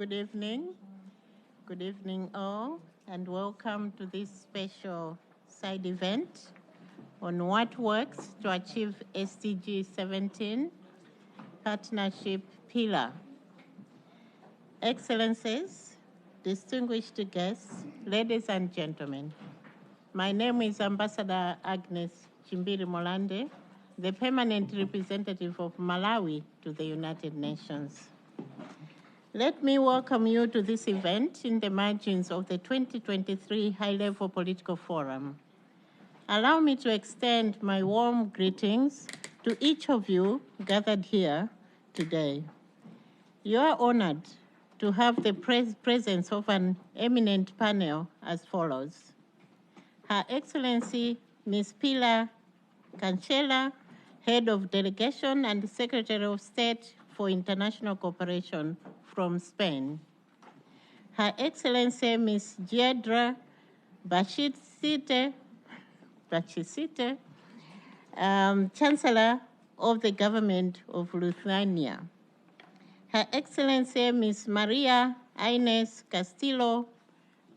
Good evening. Good evening all, and welcome to this special side event on what works to achieve SDG 17 Partnership Pillar. Excellencies, distinguished guests, ladies and gentlemen, my name is Ambassador Agnes Chimbiri Molande, the permanent representative of Malawi to the United Nations. Let me welcome you to this event in the margins of the 2023 High-Level Political Forum. Allow me to extend my warm greetings to each of you gathered here today. You are honored to have the presence of an eminent panel as follows. Her Excellency Ms. Pilar Cancela, Head of Delegation and Secretary of State for International Cooperation from Spain. Her Excellency Ms. Giedra Bachitsite, Chancellor of the Government of Lithuania. Her Excellency Ms. Maria Inés Castillo,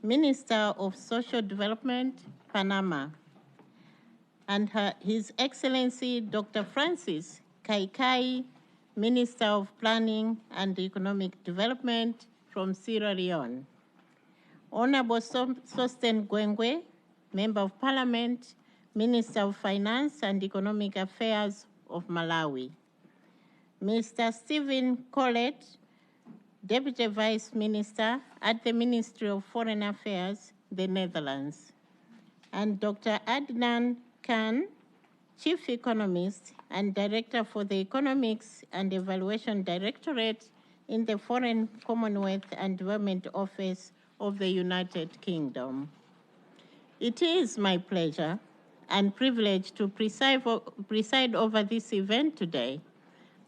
Minister of Social Development, Panama. And His Excellency Dr. Francis Kaikai, Minister of Planning and Economic Development from Sierra Leone. Honorable Sosten Gwengwe, Member of Parliament, Minister of Finance and Economic Affairs of Malawi. Mr. Stephen Collett, Deputy Vice Minister at the Ministry of Foreign Affairs, the Netherlands. And Dr. Adnan Khan, Chief Economist and Director for the Economics and Evaluation Directorate in the Foreign, Commonwealth and Development Office of the United Kingdom. It is my pleasure and privilege to preside over this event today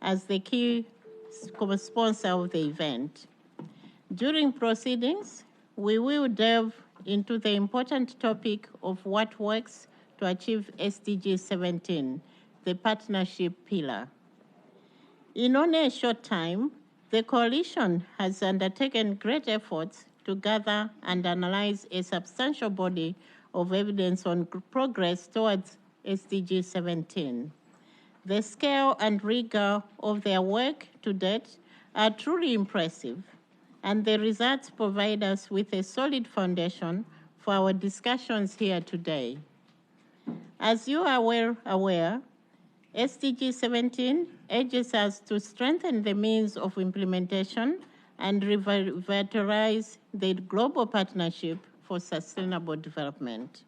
as the key co-sponsor of the event. During proceedings, we will delve into the important topic of what works to achieve SDG 17, the partnership pillar. In only a short time, the coalition has undertaken great efforts to gather and analyze a substantial body of evidence on progress towards SDG 17. The scale and rigor of their work to date are truly impressive, and the results provide us with a solid foundation for our discussions here today. As you are well aware, SDG 17 urges us to strengthen the means of implementation and revitalize the global partnership for sustainable development.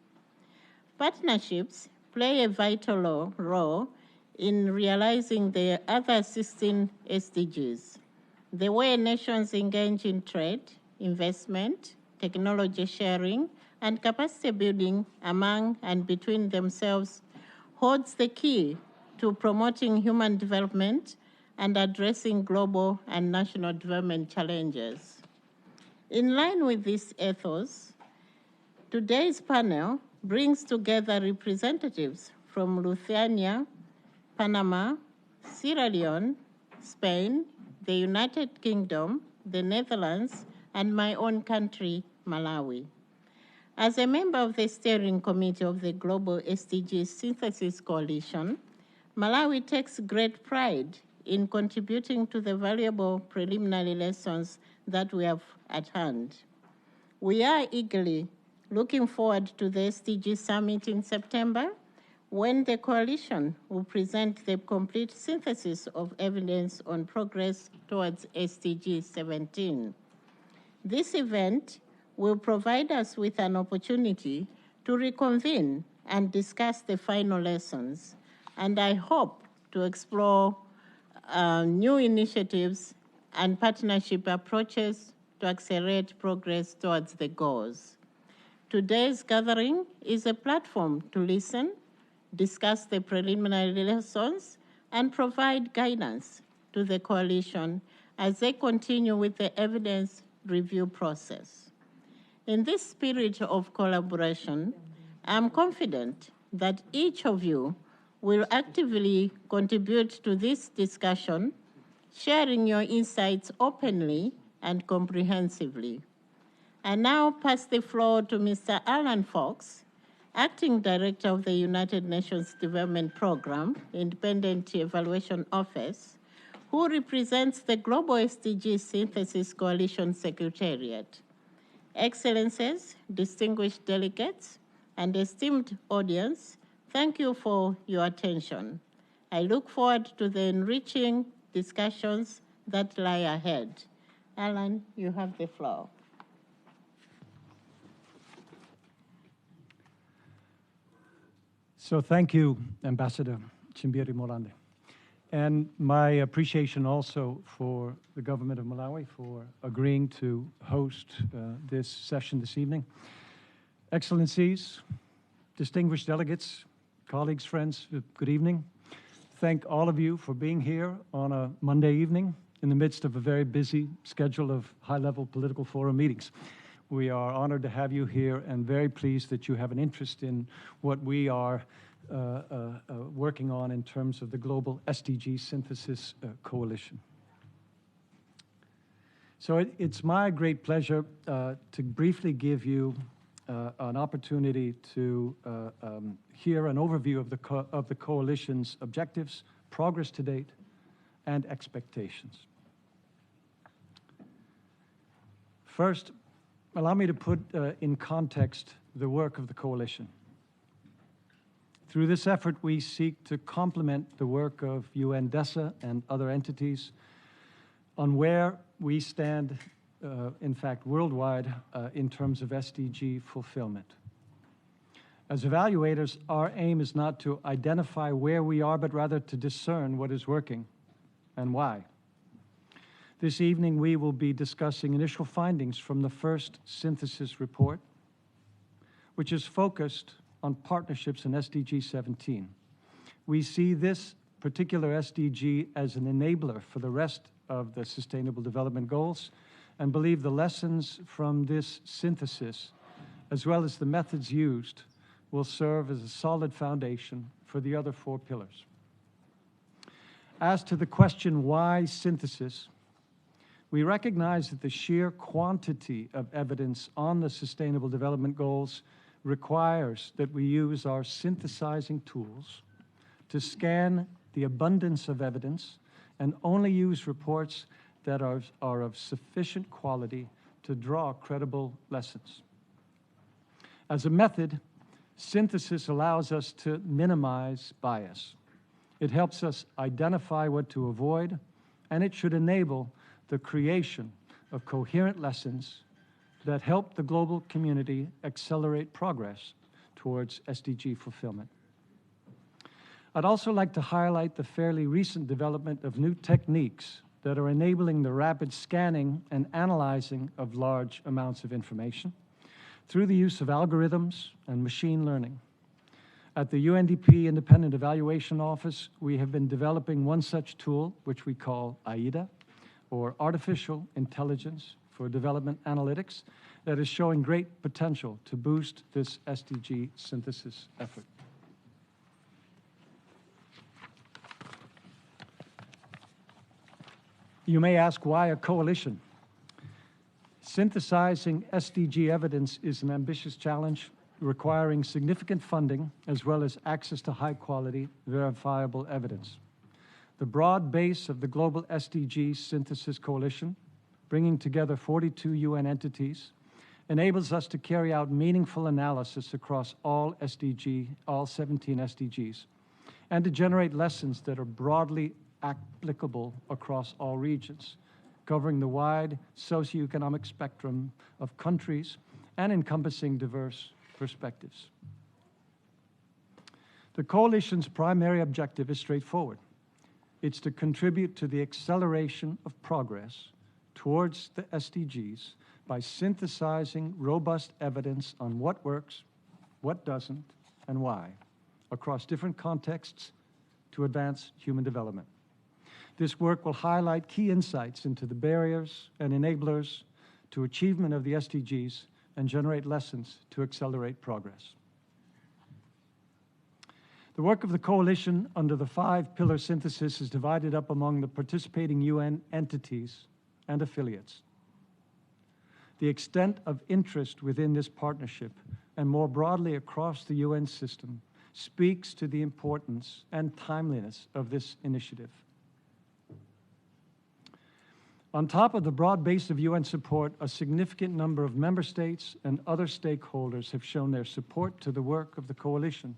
Partnerships play a vital role in realizing the other 16 SDGs. The way nations engage in trade, investment, technology sharing, and capacity building among and between themselves holds the key to promoting human development and addressing global and national development challenges. In line with this ethos, today's panel brings together representatives from Lithuania, Panama, Sierra Leone, Spain, the United Kingdom, the Netherlands, and my own country, Malawi. As a member of the steering committee of the Global SDG Synthesis Coalition, Malawi takes great pride in contributing to the valuable preliminary lessons that we have at hand. We are eagerly looking forward to the SDG Summit in September, when the coalition will present the complete synthesis of evidence on progress towards SDG 17. This event will provide us with an opportunity to reconvene and discuss the final lessons, and I hope to explore new initiatives and partnership approaches to accelerate progress towards the goals. Today's gathering is a platform to listen, discuss the preliminary lessons, and provide guidance to the coalition as they continue with the evidence review process. In this spirit of collaboration, I'm confident that each of you will actively contribute to this discussion, sharing your insights openly and comprehensively. I now pass the floor to Mr. Alan Fox, Acting Director of the United Nations Development Programme, Independent Evaluation Office, who represents the Global SDG Synthesis Coalition Secretariat. Excellencies, distinguished delegates, and esteemed audience, thank you for your attention. I look forward to the enriching discussions that lie ahead. Alan, you have the floor. So thank you, Ambassador Chimbiri Morande. And my appreciation also for the government of Malawi for agreeing to host this session this evening. Excellencies, distinguished delegates, colleagues, friends, good evening. Thank all of you for being here on a Monday evening in the midst of a very busy schedule of high-level political forum meetings. We are honored to have you here and very pleased that you have an interest in what we are working on in terms of the Global SDG Synthesis Coalition. So it's my great pleasure to briefly give you an opportunity to hear an overview of the coalition's objectives, progress to date, and expectations. First, allow me to put in context the work of the coalition. Through this effort, we seek to complement the work of UNDESA and other entities on where we stand, in fact, worldwide in terms of SDG fulfillment. As evaluators, our aim is not to identify where we are, but rather to discern what is working and why. This evening, we will be discussing initial findings from the first synthesis report, which is focused on partnerships in SDG17. We see this particular SDG as an enabler for the rest of the Sustainable Development Goals and believe the lessons from this synthesis, as well as the methods used, will serve as a solid foundation for the other 4 pillars. As to the question, why synthesis? We recognize that the sheer quantity of evidence on the Sustainable Development Goals requires that we use our synthesizing tools to scan the abundance of evidence and only use reports that are of sufficient quality to draw credible lessons. As a method, synthesis allows us to minimize bias. It helps us identify what to avoid, and it should enable the creation of coherent lessons that help the global community accelerate progress towards SDG fulfillment. I'd also like to highlight the fairly recent development of new techniques that are enabling the rapid scanning and analyzing of large amounts of information through the use of algorithms and machine learning. At the UNDP Independent Evaluation Office, we have been developing one such tool, which we call AIDA, or Artificial Intelligence for Development Analytics, that is showing great potential to boost this SDG synthesis effort. You may ask, why a coalition? Synthesizing SDG evidence is an ambitious challenge requiring significant funding as well as access to high-quality, verifiable evidence. The broad base of the Global SDG Synthesis Coalition, bringing together 42 UN entities, enables us to carry out meaningful analysis across all 17 SDGs, and to generate lessons that are broadly applicable across all regions, covering the wide socioeconomic spectrum of countries and encompassing diverse perspectives. The coalition's primary objective is straightforward. It's to contribute to the acceleration of progress towards the SDGs by synthesizing robust evidence on what works, what doesn't, and why, across different contexts to advance human development. This work will highlight key insights into the barriers and enablers to achievement of the SDGs and generate lessons to accelerate progress. The work of the coalition under the 5-pillar synthesis is divided up among the participating UN entities and affiliates. The extent of interest within this partnership and more broadly across the UN system speaks to the importance and timeliness of this initiative. On top of the broad base of UN support, a significant number of member states and other stakeholders have shown their support to the work of the coalition.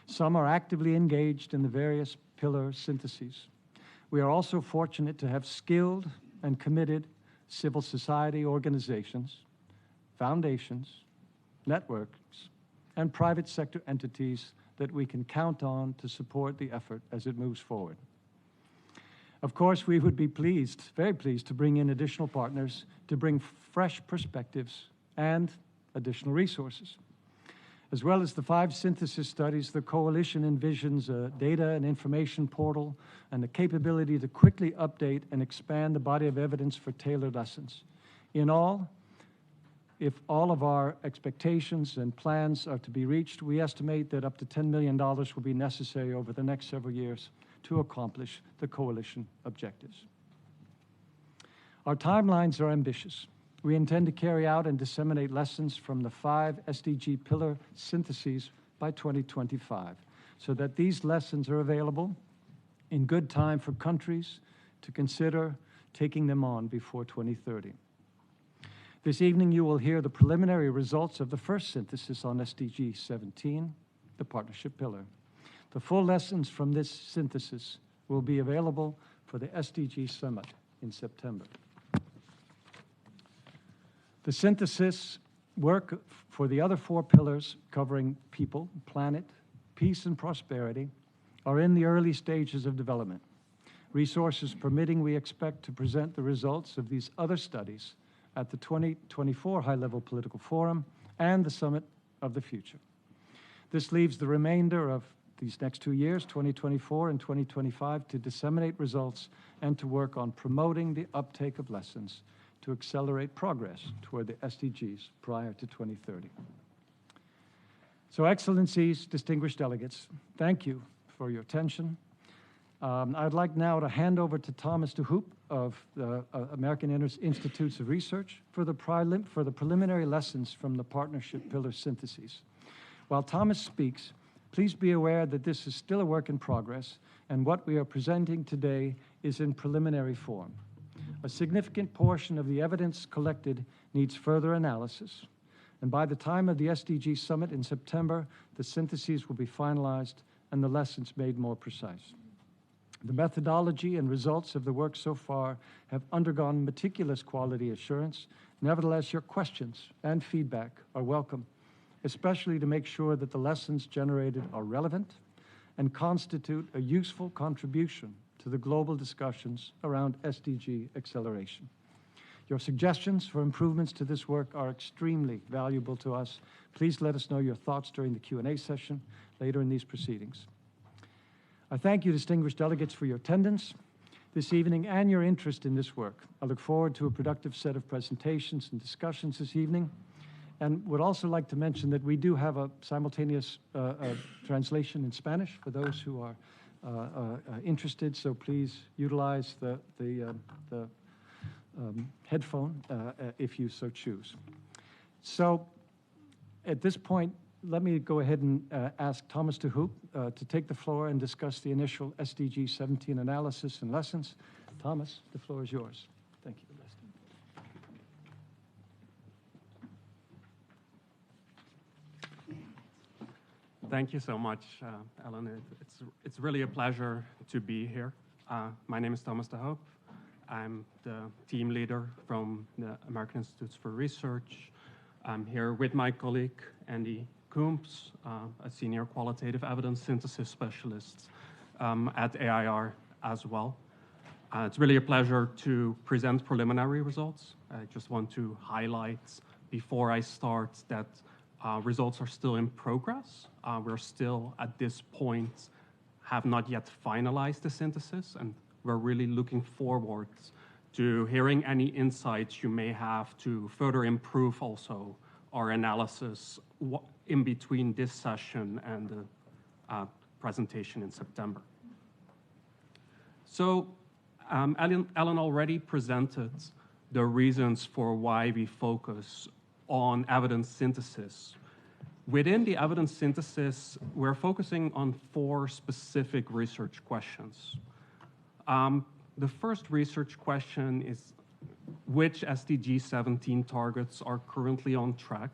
Some are actively engaged in the various pillar syntheses. We are also fortunate to have skilled and committed civil society organizations, foundations, networks, and private sector entities that we can count on to support the effort as it moves forward. Of course, we would be pleased, very pleased, to bring in additional partners to bring fresh perspectives and additional resources. As well as the 5 synthesis studies, the coalition envisions a data and information portal and the capability to quickly update and expand the body of evidence for tailored lessons. In all, if all of our expectations and plans are to be reached, we estimate that up to $10 million will be necessary over the next several years to accomplish the coalition objectives. Our timelines are ambitious. We intend to carry out and disseminate lessons from the 5 SDG pillar syntheses by 2025, so that these lessons are available in good time for countries to consider taking them on before 2030. This evening you will hear the preliminary results of the first synthesis on SDG17, the partnership pillar. The full lessons from this synthesis will be available for the SDG Summit in September. The synthesis work for the other 4 pillars covering people, planet, peace, and prosperity are in the early stages of development. Resources permitting, we expect to present the results of these other studies at the 2024 High-Level Political Forum and the Summit of the Future. This leaves the remainder of these next 2 years, 2024 and 2025, to disseminate results and to work on promoting the uptake of lessons to accelerate progress toward the SDGs prior to 2030. So, Excellencies, distinguished delegates, thank you for your attention. I'd like now to hand over to Thomas de Hoop of the American Institutes of Research for the preliminary lessons from the partnership pillar syntheses. While Thomas speaks, please be aware that this is still a work in progress, and what we are presenting today is in preliminary form. A significant portion of the evidence collected needs further analysis, and by the time of the SDG Summit in September, the syntheses will be finalized and the lessons made more precise. The methodology and results of the work so far have undergone meticulous quality assurance. Nevertheless, your questions and feedback are welcome, especially to make sure that the lessons generated are relevant and constitute a useful contribution to the global discussions around SDG acceleration. Your suggestions for improvements to this work are extremely valuable to us. Please let us know your thoughts during the Q&A session later in these proceedings. I thank you, distinguished delegates, for your attendance this evening and your interest in this work. I look forward to a productive set of presentations and discussions this evening, and would also like to mention that we do have a simultaneous translation in Spanish for those who are interested, so please utilize the headphone if you so choose. So at this point, let me go ahead and ask Thomas de Hoop to take the floor and discuss the initial SDG17 analysis and lessons. Thomas, the floor is yours. Thank you. Thank you so much, Ellen. It's really a pleasure to be here. My name is Thomas de Hoop. I'm the team leader from the American Institutes for Research. I'm here with my colleague, Andy Coombs, a senior qualitative evidence synthesis specialist at AIR as well. It's really a pleasure to present preliminary results. I just want to highlight before I start that results are still in progress. We're still, at this point, have not yet finalized the synthesis, and we're really looking forward to hearing any insights you may have to further improve also our analysis in between this session and the presentation in September. So Ellen already presented the reasons for why we focus on evidence synthesis. Within the evidence synthesis, we're focusing on 4 specific research questions. The first research question is which SDG17 targets are currently on track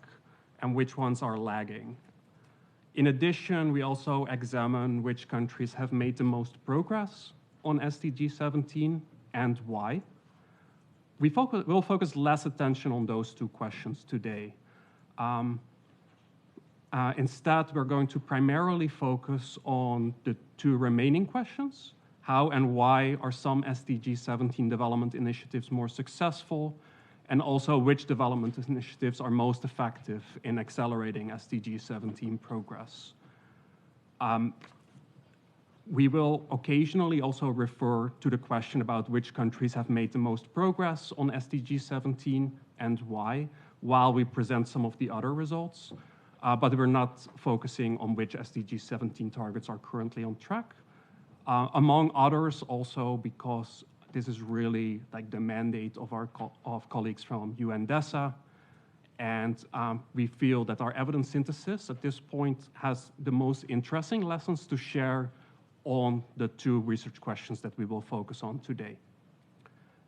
and which ones are lagging. In addition, we also examine which countries have made the most progress on SDG17 and why. We'll focus less attention on those 2 questions today. Instead, we're going to primarily focus on the 2 remaining questions. How and why are some SDG17 development initiatives more successful? And also which development initiatives are most effective in accelerating SDG17 progress. We will occasionally also refer to the question about which countries have made the most progress on SDG17 and why, while we present some of the other results. But we're not focusing on which SDG17 targets are currently on track. Among others also because this is really like the mandate of our colleagues from UNGA, and we feel that our evidence synthesis at this point has the most interesting lessons to share on the 2 research questions that we will focus on today.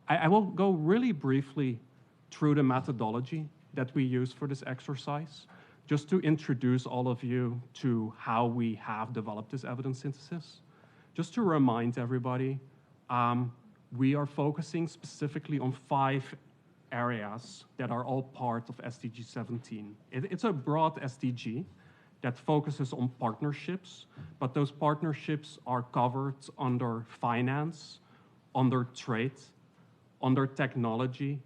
I will go really briefly through the methodology that we use for this exercise, just to introduce all of you to how we have developed this evidence synthesis. Just to remind everybody, we are focusing specifically on 5 areas that are all part of SDG17. It's a broad SDG that focuses on partnerships, but those partnerships are covered under finance, under trade, under technology,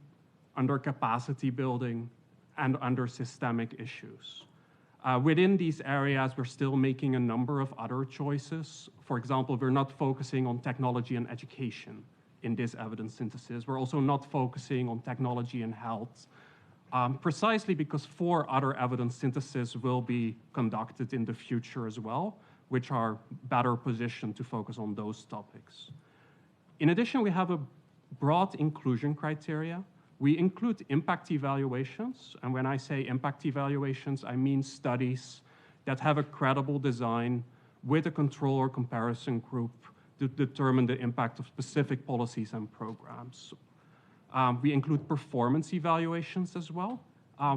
under capacity building, and under systemic issues. Within these areas, we're still making a number of other choices. For example, we're not focusing on technology and education in this evidence synthesis. We're also not focusing on technology and health, precisely because 4 other evidence syntheses will be conducted in the future as well, which are better positioned to focus on those topics. In addition, we have a broad inclusion criteria. We include impact evaluations, and when I say impact evaluations, I mean studies that have a credible design with a control or comparison group to determine the impact of specific policies and programs. We include performance evaluations as well,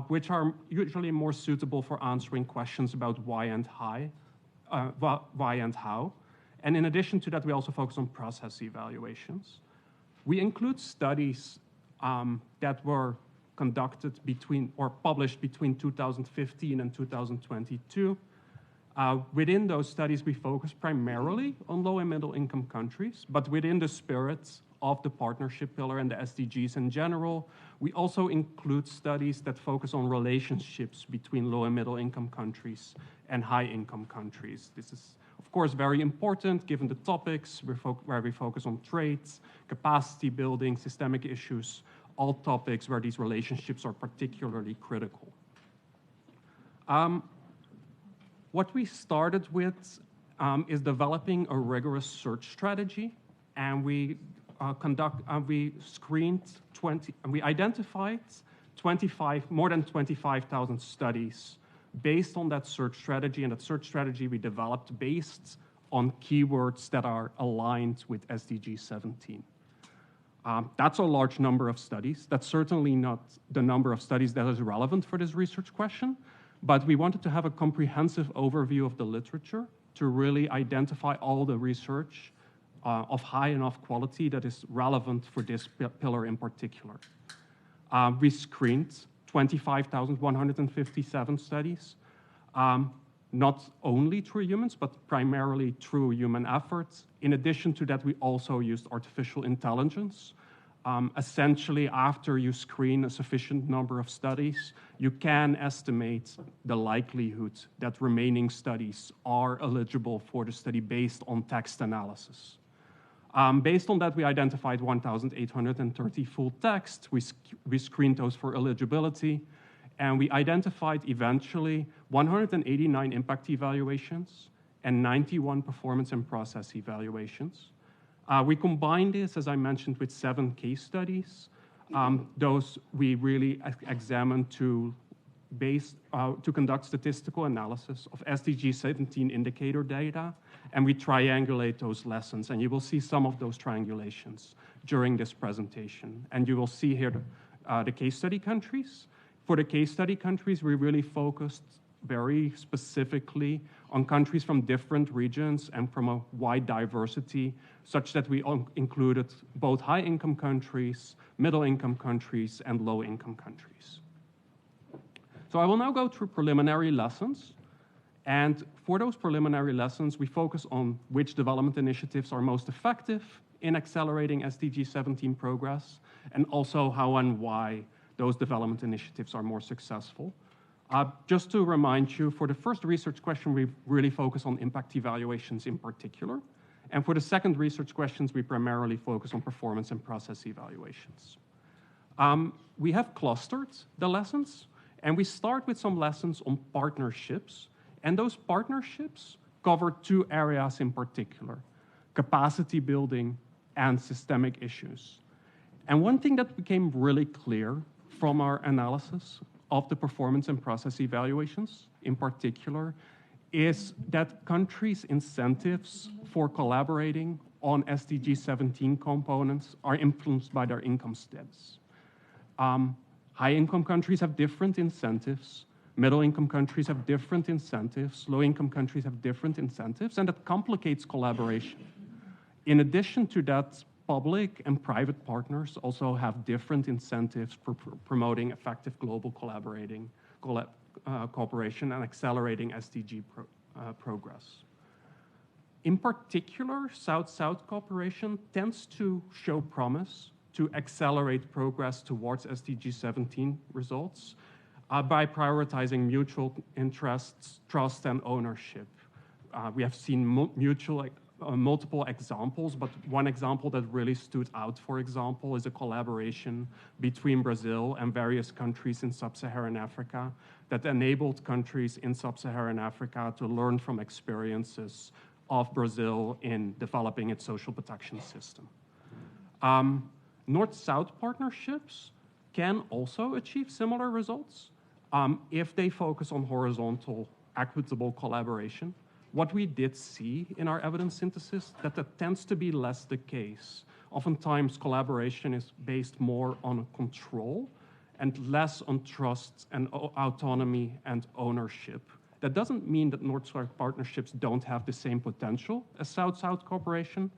which are usually more suitable for answering questions about why and how. And in addition to that, we also focus on process evaluations. We include studies that were conducted or published between 2015 and 2022. Within those studies, we focus primarily on low and middle income countries, but within the spirit of the partnership pillar and the SDGs in general, we also include studies that focus on relationships between low and middle income countries and high income countries. This is, of course, very important given the topics where we focus on trades, capacity building, systemic issues, all topics where these relationships are particularly critical. What we started with is developing a rigorous search strategy, and we identified more than 25,000 studies based on that search strategy, and that search strategy we developed based on keywords that are aligned with SDG 17. That's a large number of studies. That's certainly not the number of studies that is relevant for this research question, but we wanted to have a comprehensive overview of the literature to really identify all the research of high enough quality that is relevant for this pillar in particular. We screened 25,157 studies, not only through humans, but primarily through human efforts. In addition to that, we also used artificial intelligence. Essentially, after you screen a sufficient number of studies, you can estimate the likelihood that remaining studies are eligible for the study based on text analysis. Based on that, we identified 1,830 full text. We screened those for eligibility, and we identified eventually 189 impact evaluations and 91 performance and process evaluations. We combined this, as I mentioned, with 7 case studies Those we really examined to conduct statistical analysis of SDG17 indicator data, and we triangulate those lessons. And you will see some of those triangulations during this presentation. And you will see here the case study countries. For the case study countries, we really focused very specifically on countries from different regions and from a wide diversity, such that we included both high-income countries, middle-income countries, and low-income countries. So I will now go through preliminary lessons. And for those preliminary lessons, we focus on which development initiatives are most effective in accelerating SDG17 progress, and also how and why those development initiatives are more successful. Just to remind you, for the first research question, we really focus on impact evaluations in particular. And for the second research questions, we primarily focus on performance and process evaluations. We have clustered the lessons, and we start with some lessons on partnerships. And those partnerships cover two areas in particular: capacity building and systemic issues. And one thing that became really clear from our analysis of the performance and process evaluations in particular is that countries' incentives for collaborating on SDG17 components are influenced by their income status. High-income countries have different incentives, middle-income countries have different incentives, low-income countries have different incentives, and that complicates collaboration. In addition to that, public and private partners also have different incentives for promoting effective global cooperation and accelerating SDG progress. In particular, South-South cooperation tends to show promise to accelerate progress towards SDG17 results by prioritizing mutual interests, trust, and ownership. We have seen multiple examples, but one example that really stood out, for example, is a collaboration between Brazil and various countries in sub-Saharan Africa that enabled countries in sub-Saharan Africa to learn from experiences of Brazil in developing its social protection system. North-South partnerships can also achieve similar results if they focus on horizontal, equitable collaboration. What we did see in our evidence synthesis that tends to be less the case. Oftentimes, collaboration is based more on control and less on trust and autonomy and ownership. That doesn't mean that North-South partnerships don't have the same potential as South-South cooperation,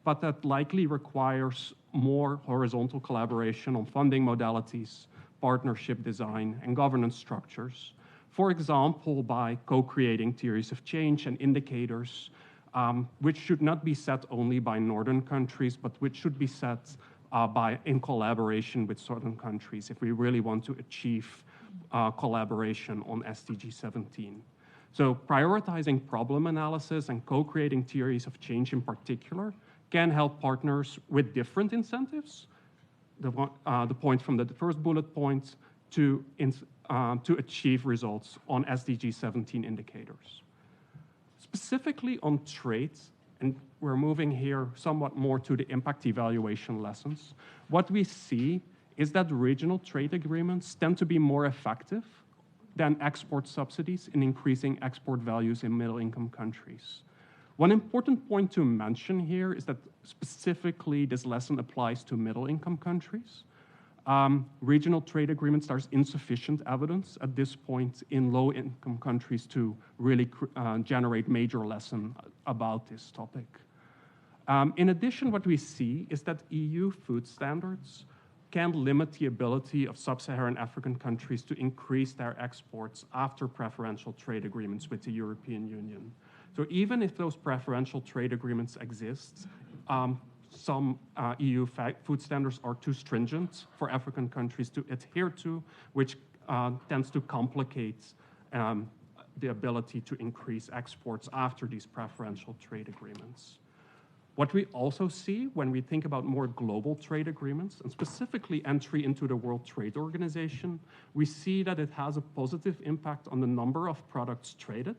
but that likely requires more horizontal collaboration on funding modalities, partnership design, and governance structures. For example, by co-creating theories of change and indicators, which should not be set only by northern countries, but which should be set in collaboration with southern countries if we really want to achieve collaboration on SDG17. So prioritizing problem analysis and co-creating theories of change in particular can help partners with different incentives, the point from the first bullet point, to achieve results on SDG17 indicators. Specifically on trade, and we're moving here somewhat more to the impact evaluation lessons, what we see is that regional trade agreements tend to be more effective than export subsidies in increasing export values in middle-income countries. One important point to mention here is that specifically this lesson applies to middle-income countries. Regional trade agreements, there's insufficient evidence at this point in low-income countries to really generate major lesson about this topic. In addition, what we see is that EU food standards can limit the ability of sub-Saharan African countries to increase their exports after preferential trade agreements with the European Union. So even if those preferential trade agreements exist, some EU food standards are too stringent for African countries to adhere to, which tends to complicate the ability to increase exports after these preferential trade agreements. What we also see when we think about more global trade agreements, and specifically entry into the World Trade Organization, we see that it has a positive impact on the number of products traded,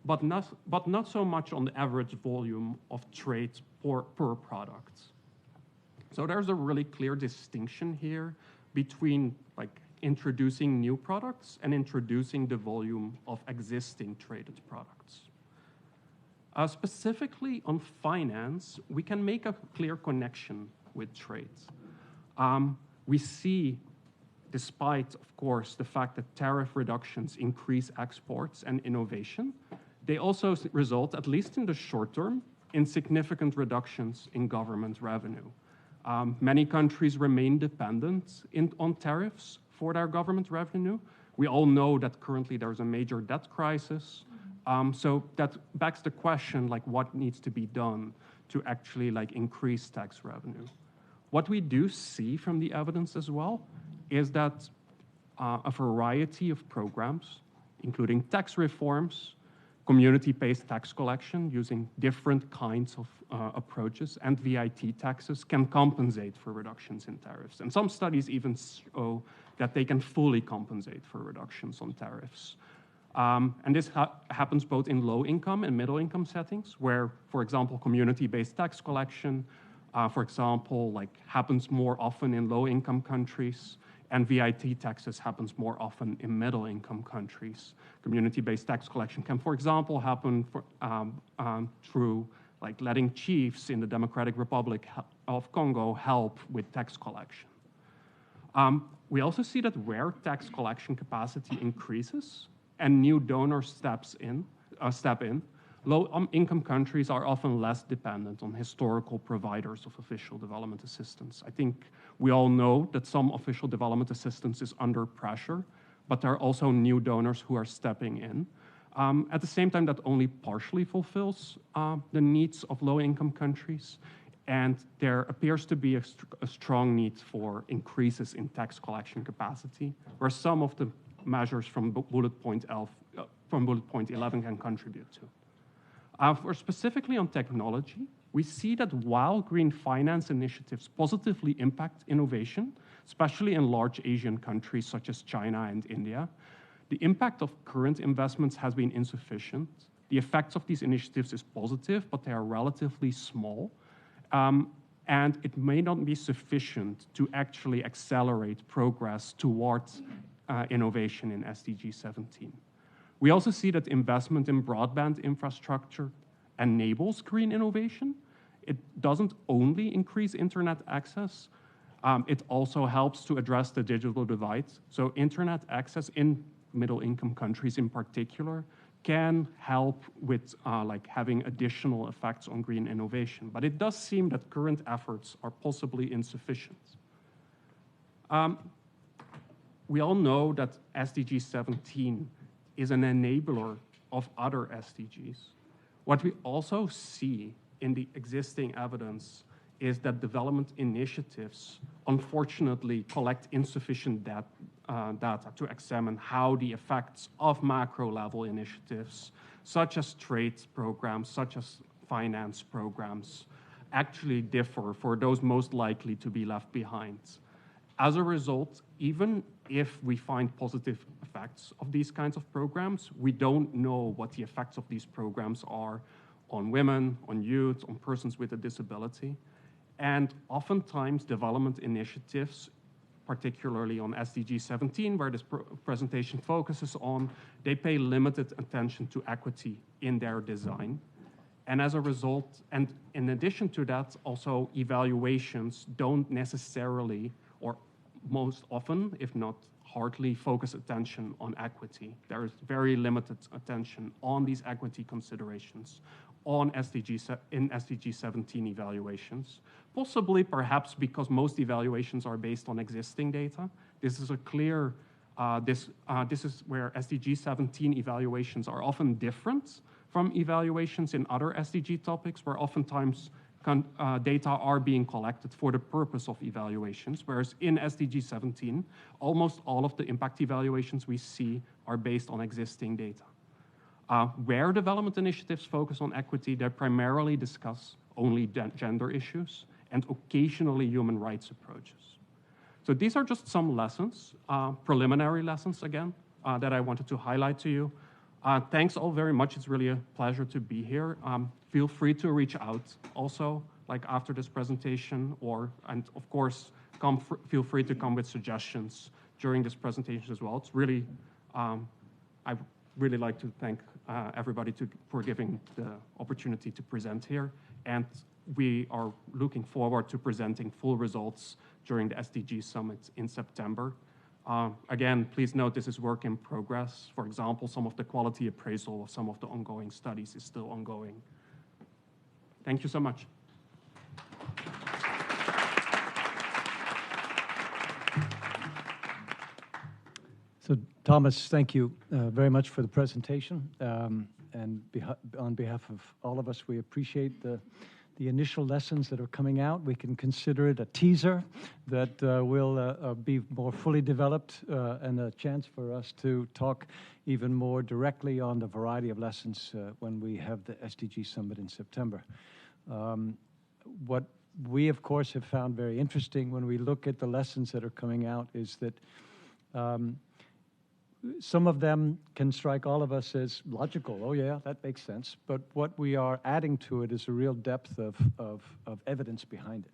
but not so much on the average volume of trade per product. So there's a really clear distinction here between like introducing new products and introducing the volume of existing traded products. Specifically on finance, we can make a clear connection with trade. We see, despite, of course, the fact that tariff reductions increase exports and innovation, they also result, at least in the short term, in significant reductions in government revenue. Many countries remain dependent on tariffs for their government revenue. We all know that currently there's a major debt crisis. So that begs the question, like, what needs to be done to actually like increase tax revenue? What we do see from the evidence as well is that a variety of programs, including tax reforms, community-based tax collection using different kinds of approaches, and VIT taxes can compensate for reductions in tariffs. And some studies even show that they can fully compensate for reductions on tariffs. And this happens both in low-income and middle-income settings, where, for example, community-based tax collection, for example, like happens more often in low-income countries, and VIT taxes happens more often in middle-income countries. Community-based tax collection can, for example, happen through like letting chiefs in the Democratic Republic of Congo help with tax collection. We also see that where tax collection capacity increases and new donors step in, low-income countries are often less dependent on historical providers of official development assistance. I think we all know that some official development assistance is under pressure, but there are also new donors who are stepping in. At the same time, that only partially fulfills the needs of low-income countries, and there appears to be a strong need for increases in tax collection capacity, where some of the measures from bullet point 11 can contribute to. For specifically on technology, we see that while green finance initiatives positively impact innovation, especially in large Asian countries such as China and India, the impact of current investments has been insufficient. The effects of these initiatives is positive, but they are relatively small, and it may not be sufficient to actually accelerate progress towards innovation in SDG 17. We also see that investment in broadband infrastructure enables green innovation. It doesn't only increase internet access, it also helps to address the digital divide. So internet access in middle-income countries in particular can help with like having additional effects on green innovation. But it does seem that current efforts are possibly insufficient. We all know that SDG 17 is an enabler of other SDGs. What we also see in the existing evidence is that development initiatives unfortunately collect insufficient data to examine how the effects of macro-level initiatives, such as trade programs, such as finance programs, actually differ for those most likely to be left behind. As a result, even if we find positive effects of these kinds of programs, we don't know what the effects of these programs are on women, on youth, on persons with a disability. And oftentimes, development initiatives, particularly on SDG 17, where this presentation focuses on, they pay limited attention to equity in their design. And as a result, and in addition to that, also evaluations don't necessarily, or most often, if not hardly, focus attention on equity. There is very limited attention on these equity considerations in SDG 17 evaluations, possibly perhaps because most evaluations are based on existing data. This is a clear, this is where SDG 17 evaluations are often different from evaluations in other SDG topics, where oftentimes data are being collected for the purpose of evaluations, whereas in SDG 17, almost all of the impact evaluations we see are based on existing data. Where development initiatives focus on equity, they primarily discuss only gender issues and occasionally human rights approaches. So these are just some lessons, preliminary lessons again, that I wanted to highlight to you. Thanks all very much. It's really a pleasure to be here. Feel free to reach out also like after this presentation, and of course, feel free to come with suggestions during this presentation as well. It's really, I really like to thank everybody for giving the opportunity to present here. And we are looking forward to presenting full results during the SDG Summit in September. Again, please note this is work in progress. For example, some of the quality appraisal of some of the ongoing studies is still ongoing. Thank you so much. So, Thomas, thank you very much for the presentation. And on behalf of all of us, we appreciate the initial lessons that are coming out. We can consider it a teaser that will be more fully developed and a chance for us to talk even more directly on the variety of lessons when we have the SDG Summit in September. What we, of course, have found very interesting when we look at the lessons that are coming out is that some of them can strike all of us as logical. Oh, yeah, that makes sense. But what we are adding to it is a real depth of evidence behind it.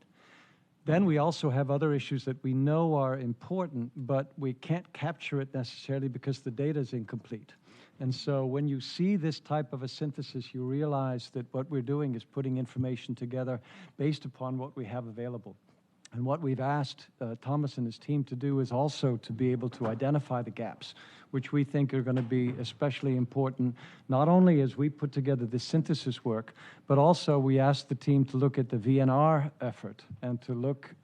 Then we also have other issues that we know are important, but we can't capture it necessarily because the data is incomplete. And so when you see this type of a synthesis, you realize that what we're doing is putting information together based upon what we have available. And what we've asked Thomas and his team to do is also to be able to identify the gaps, which we think are going to be especially important, not only as we put together this synthesis work, but also we asked the team to look at the VNR effort and to look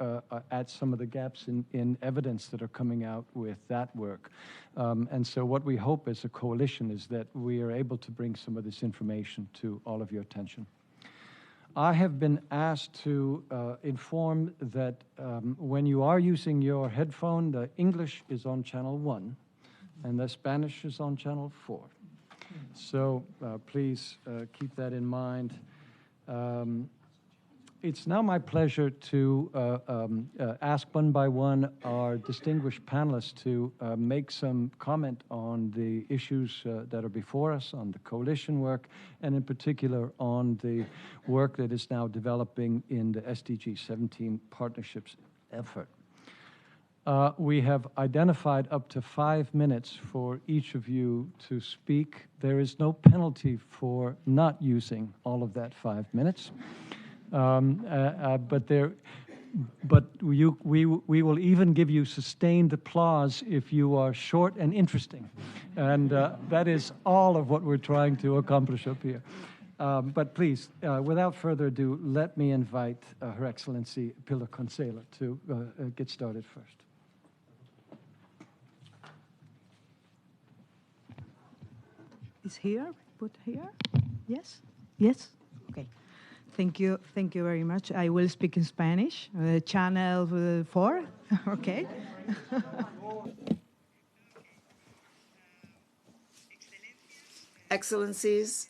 at some of the gaps in evidence that are coming out with that work. And so what we hope as a coalition is that we are able to bring some of this information to all of your attention. I have been asked to inform that when you are using your headphone, the English is on channel 1 and the Spanish is on channel 4. So please keep that in mind. It's now my pleasure to ask one by one our distinguished panelists to make some comment on the issues that are before us, on the coalition work, and in particular on the work that is now developing in the SDG17 partnerships effort. We have identified up to 5 minutes for each of you to speak. There is no penalty for not using all of that 5 minutes. But we will even give you sustained applause if you are short and interesting. And that is all of what we're trying to accomplish up here. But please, without further ado, let me invite Her Excellency Pilar Concela to get started first. Is here? Put here? Yes? Yes? Okay. Thank you very much. I will speak in Spanish, channel 4, okay. Excellencies,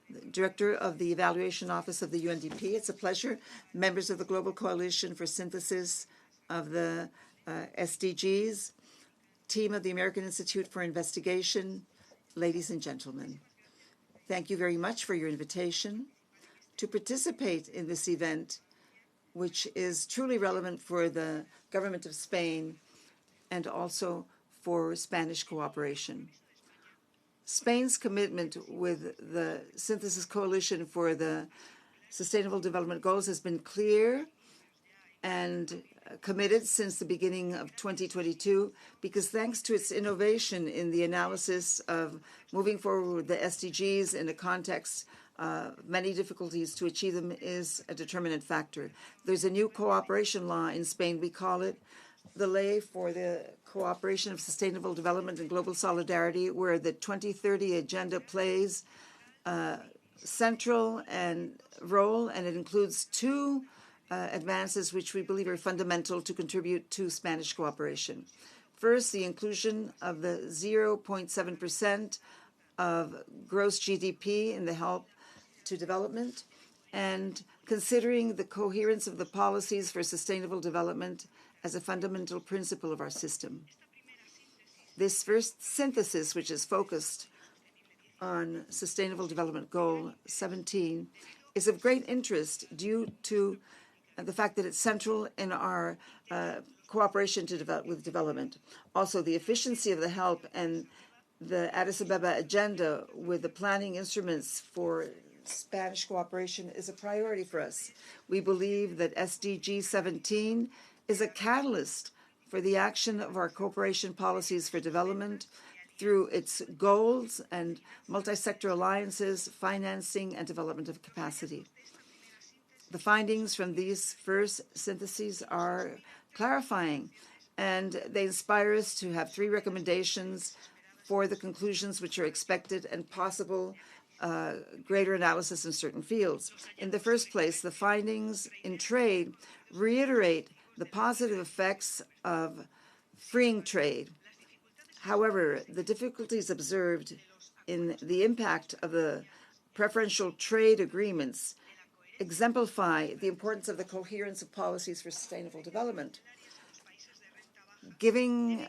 the Director of the Evaluation Office of the UNDP, it's a pleasure. Members of the Global Coalition for Synthesis of the SDGs, team of the American Institute for Investigation, ladies and gentlemen. Thank you very much for your invitation to participate in this event, which is truly relevant for the government of Spain and also for Spanish cooperation. Spain's commitment with the Synthesis Coalition for the Sustainable Development Goals has been clear and committed since the beginning of 2022, because thanks to its innovation in the analysis of moving forward with the SDGs in a context of many difficulties to achieve them is a determinant factor. There's a new cooperation law in Spain. We call it the Ley for the Cooperation of Sustainable Development and Global Solidarity, where the 2030 agenda plays a central role, and it includes two advances which we believe are fundamental to contribute to Spanish cooperation. First, the inclusion of the 0.7% of gross GDP in the help to development, and considering the coherence of the policies for sustainable development as a fundamental principle of our system. This first synthesis, which is focused on Sustainable Development Goal 17, is of great interest due to the fact that it's central in our cooperation with development. Also, the efficiency of the help and the Addis Ababa agenda with the planning instruments for Spanish cooperation is a priority for us. We believe that SDG 17 is a catalyst for the action of our cooperation policies for development through its goals and multi-sector alliances, financing, and development of capacity. The findings from these first syntheses are clarifying, and they inspire us to have 3 recommendations for the conclusions which are expected and possible greater analysis in certain fields. In the first place, the findings in trade reiterate the positive effects of freeing trade. However, the difficulties observed in the impact of the preferential trade agreements exemplify the importance of the coherence of policies for sustainable development. Giving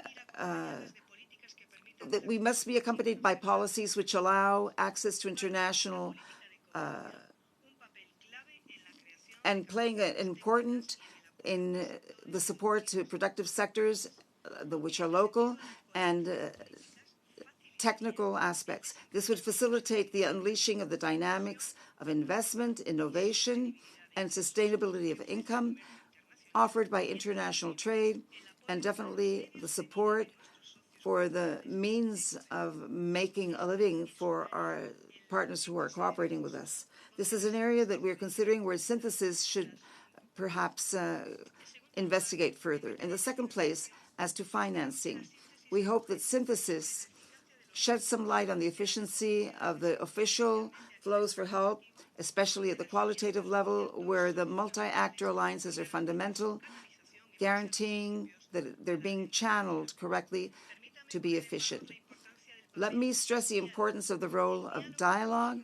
that we must be accompanied by policies which allow access to international and playing an important in the support to productive sectors, which are local, and technical aspects. This would facilitate the unleashing of the dynamics of investment, innovation, and sustainability of income offered by international trade, and definitely the support for the means of making a living for our partners who are cooperating with us. This is an area that we're considering where synthesis should perhaps investigate further. In the second place, as to financing, we hope that synthesis sheds some light on the efficiency of the official flows for help, especially at the qualitative level, where the multi-actor alliances are fundamental, guaranteeing that they're being channeled correctly to be efficient. Let me stress the importance of the role of dialogue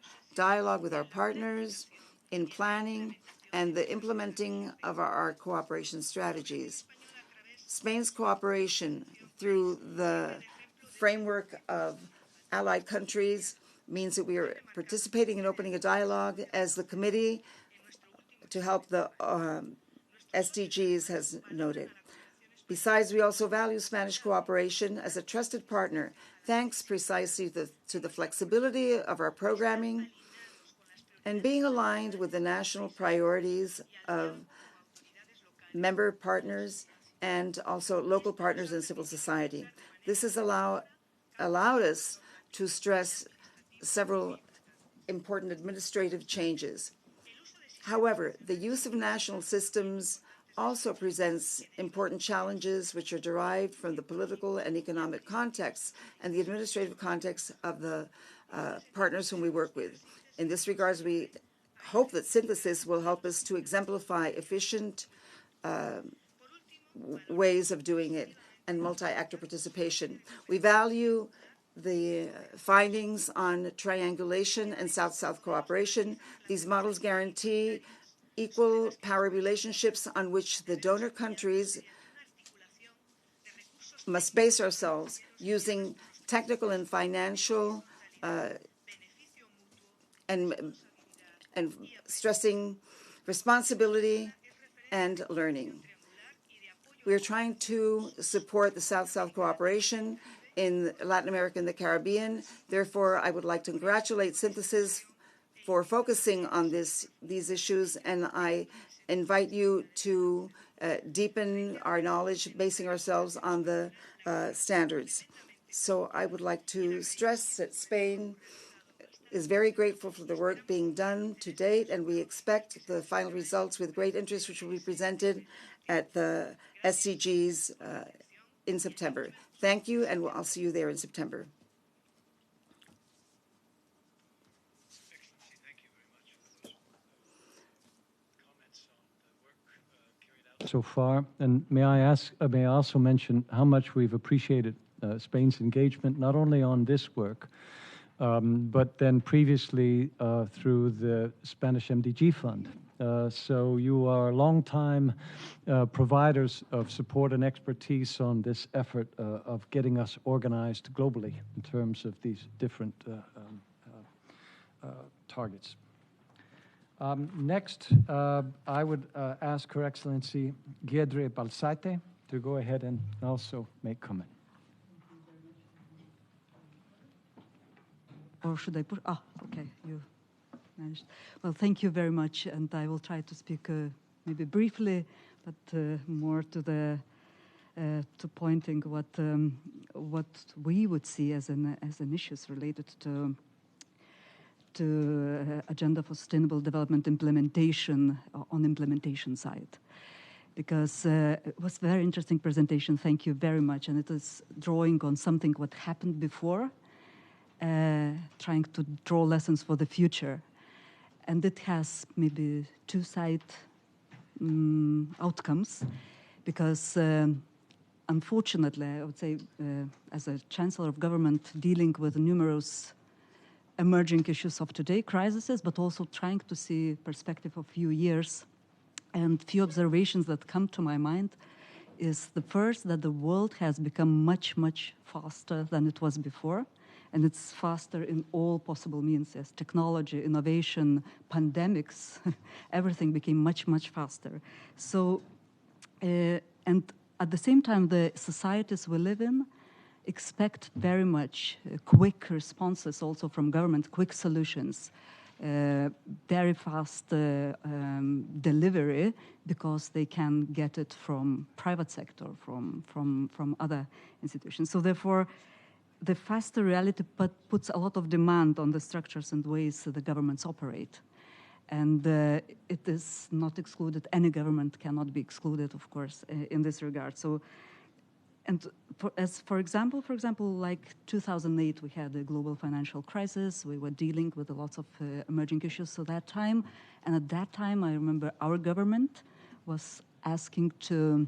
with our partners in planning and the implementing of our cooperation strategies. Spain's cooperation through the framework of allied countries means that we are participating in opening a dialogue as the committee to help the SDGs has noted. Besides, we also value Spanish cooperation as a trusted partner, thanks precisely to the flexibility of our programming and being aligned with the national priorities of member partners and also local partners in civil society. This has allowed us to stress several important administrative changes. However, the use of national systems also presents important challenges which are derived from the political and economic context and the administrative context of the partners whom we work with. In this regard, we hope that synthesis will help us to exemplify efficient ways of doing it and multi-actor participation. We value the findings on triangulation and South-South cooperation. These models guarantee equal power relationships on which the donor countries must base ourselves using technical and financial and stressing responsibility and learning. We are trying to support the South-South cooperation in Latin America and the Caribbean. Therefore, I would like to congratulate Synthesis for focusing on these issues, and I invite you to deepen our knowledge, basing ourselves on the standards. So I would like to stress that Spain is very grateful for the work being done to date, and we expect the final results with great interest, which will be presented at the SDGs in September. Thank you, and I'll see you there in September. So far, and may I also mention how much we've appreciated Spain's engagement, not only on this work, but then previously through the Spanish MDG Fund. So you are long-time providers of support and expertise on this effort of getting us organized globally in terms of these different targets. Next, I would ask Her Excellency Giedre Balsaite to go ahead and also make comment. Or should I put? Ah, okay, you managed. Well, thank you very much, and I will try to speak maybe briefly, but more to the to pointing what we would see as an issues related to Agenda for Sustainable Development implementation on implementation side. Because it was a very interesting presentation, thank you very much, and it is drawing on something what happened before, trying to draw lessons for the future. And it has maybe two-side outcomes, because unfortunately, I would say, as a Chancellor of Government dealing with numerous emerging issues of today, crises, but also trying to see perspective of few years, and few observations that come to my mind is the first, that the world has become much, much faster than it was before. And it's faster in all possible means, yes, technology, innovation, pandemics, everything became much, much faster. So, and at the same time, the societies we live in expect very much quick responses also from government, quick solutions, very fast delivery, because they can get it from private sector, from other institutions. So therefore, the faster reality puts a lot of demand on the structures and ways that the governments operate. And it is not excluded, any government cannot be excluded, of course, in this regard. So, and for example, like 2008, we had the global financial crisis. We were dealing with lots of emerging issues at that time. And at that time, I remember our government was asking to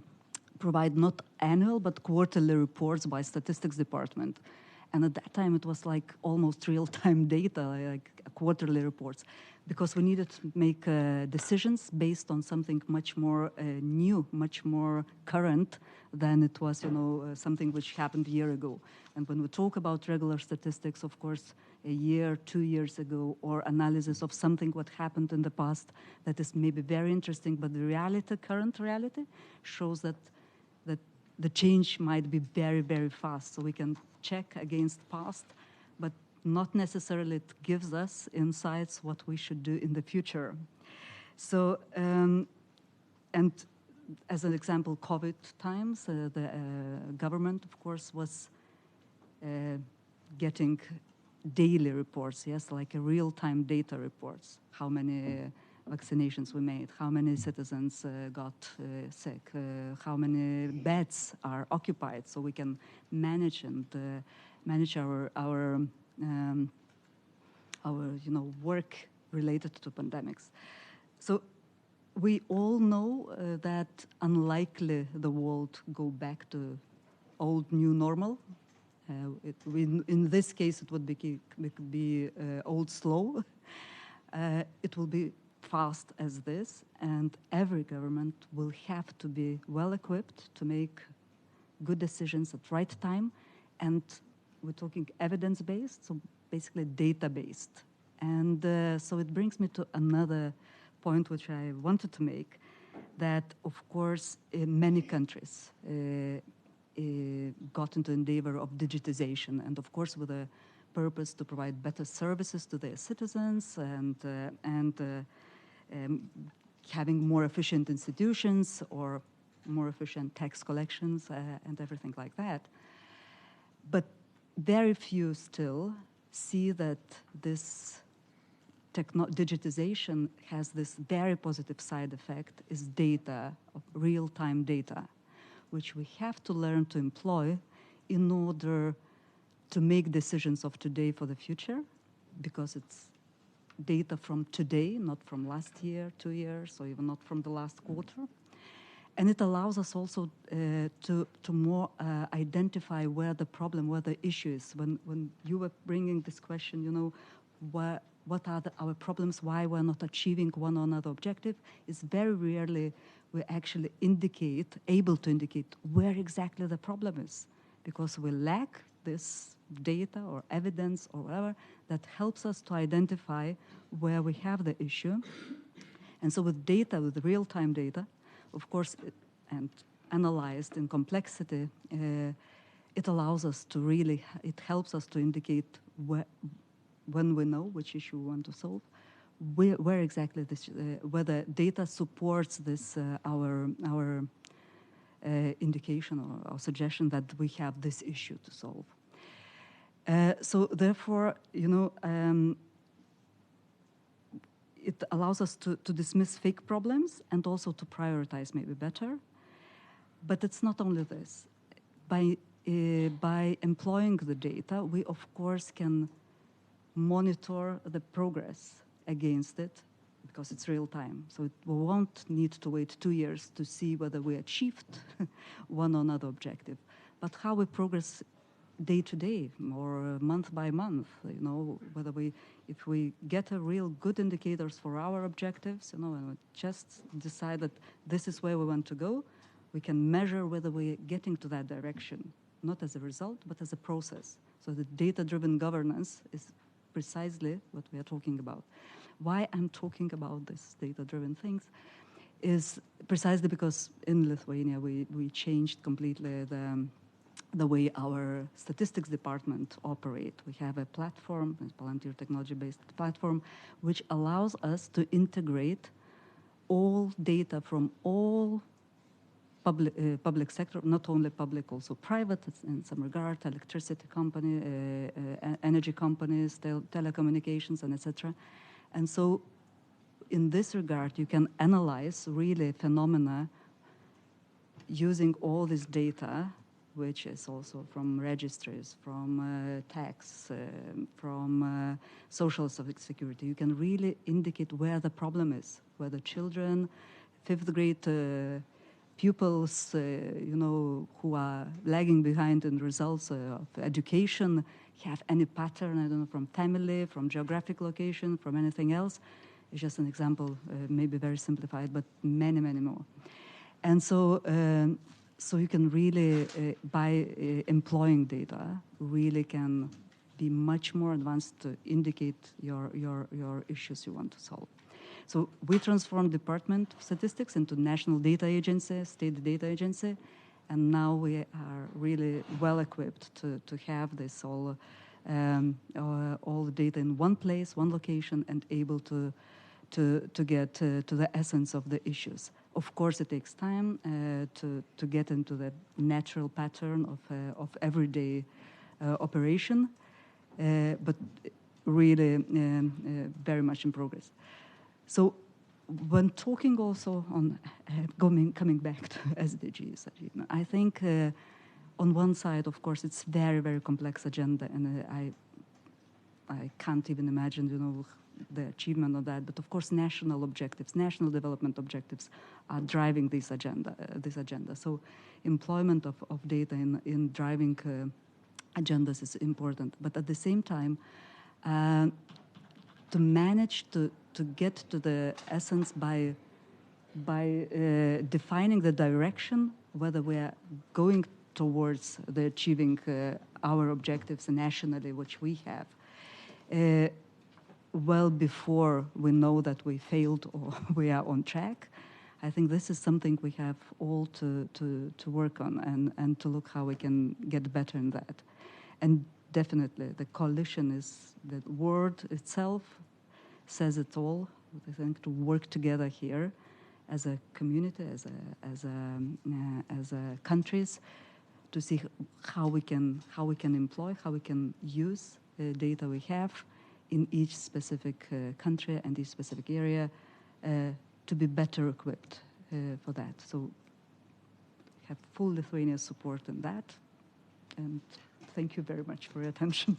provide not annual, but quarterly reports by statistics department. And at that time, it was like almost real-time data, like quarterly reports, because we needed to make decisions based on something much more new, much more current than it was, something which happened a year ago. And when we talk about regular statistics, of course, a year, 2 years ago, or analysis of something what happened in the past, that is maybe very interesting, but the reality, current reality, shows that the change might be very, very fast. So we can check against past, but not necessarily it gives us insights what we should do in the future. So, and as an example, COVID times, the government, of course, was getting daily reports, yes, like a real-time data reports, how many vaccinations we made, how many citizens got sick, how many beds are occupied, so we can manage and manage our work related to pandemics. So we all know that unlikely the world go back to old new normal. In this case, it would be old slow. It will be fast as this, and every government will have to be well equipped to make good decisions at right time. And we're talking evidence-based, so basically data-based. And so it brings me to another point which I wanted to make, that of course many countries got into endeavor of digitization, and of course with a purpose to provide better services to their citizens and having more efficient institutions or more efficient tax collections and everything like that. But very few still see that this digitization has this very positive side effect, is data, real-time data, which we have to learn to employ in order to make decisions of today for the future, because it's data from today, not from last year, 2 years, or even not from the last quarter. And it allows us also to more identify where the problem, where the issue is. When you were bringing this question, what are our problems, why we're not achieving one or another objective, is very rarely we actually able to indicate where exactly the problem is, because we lack this data or evidence or whatever that helps us to identify where we have the issue. And so with data, with real-time data, of course, and analyzed in complexity, it allows us to really, it helps us to indicate when we know which issue we want to solve, where exactly this, whether data supports this, our indication or suggestion that we have this issue to solve. So therefore, you know, it allows us to dismiss fake problems and also to prioritize maybe better. But it's not only this. By employing the data, we of course can monitor the progress against it because it's real time. So we won't need to wait 2 years to see whether we achieved one or another objective, but how we progress day to day or month by month, you know, whether if we get a real good indicators for our objectives, you know, and we just decide that this is where we want to go, we can measure whether we're getting to that direction, not as a result, but as a process. So the data-driven governance is precisely what we are talking about. Why I'm talking about this data-driven things is precisely because in Lithuania we changed completely the way our statistics department operate. We have a platform, a volunteer technology-based platform, which allows us to integrate all data from all public sector, not only public, also private in some regard, electricity company, energy companies, telecommunications, and etc. And so in this regard, you can analyze really phenomena using all this data, which is also from registries, from tax, from social security. You can really indicate where the problem is, where the children, 5th grade pupils, you know, who are lagging behind in results of education, have any pattern, I don't know, from family, from geographic location, from anything else. It's just an example, maybe very simplified, but many, many more. And so, so you can really, by employing data, really can be much more advanced to indicate your issues you want to solve. So we transformed Department of Statistics into National Data Agency, State Data Agency, and now we are really well equipped to have this all the data in one place, one location, and able to get to the essence of the issues. Of course, it takes time to get into the natural pattern of everyday operation, but really very much in progress. So when talking also on coming back to SDGs, I think on one side, of course, it's very, very complex agenda, and I can't even imagine, you know, the achievement of that. But of course, national objectives, national development objectives are driving this agenda. So employment of data in driving agendas is important. But at the same time, to manage to get to the essence by defining the direction, whether we are going towards the achieving our objectives nationally, which we have, well before we know that we failed or we are on track. I think this is something we have all to work on and to look how we can get better in that. And definitely the coalition is, the word itself says it all. I think to work together here as a community, as a countries, to see how we can employ, how we can use the data we have in each specific country and each specific area to be better equipped for that. So have full Lithuanian support in that. And thank you very much for your attention.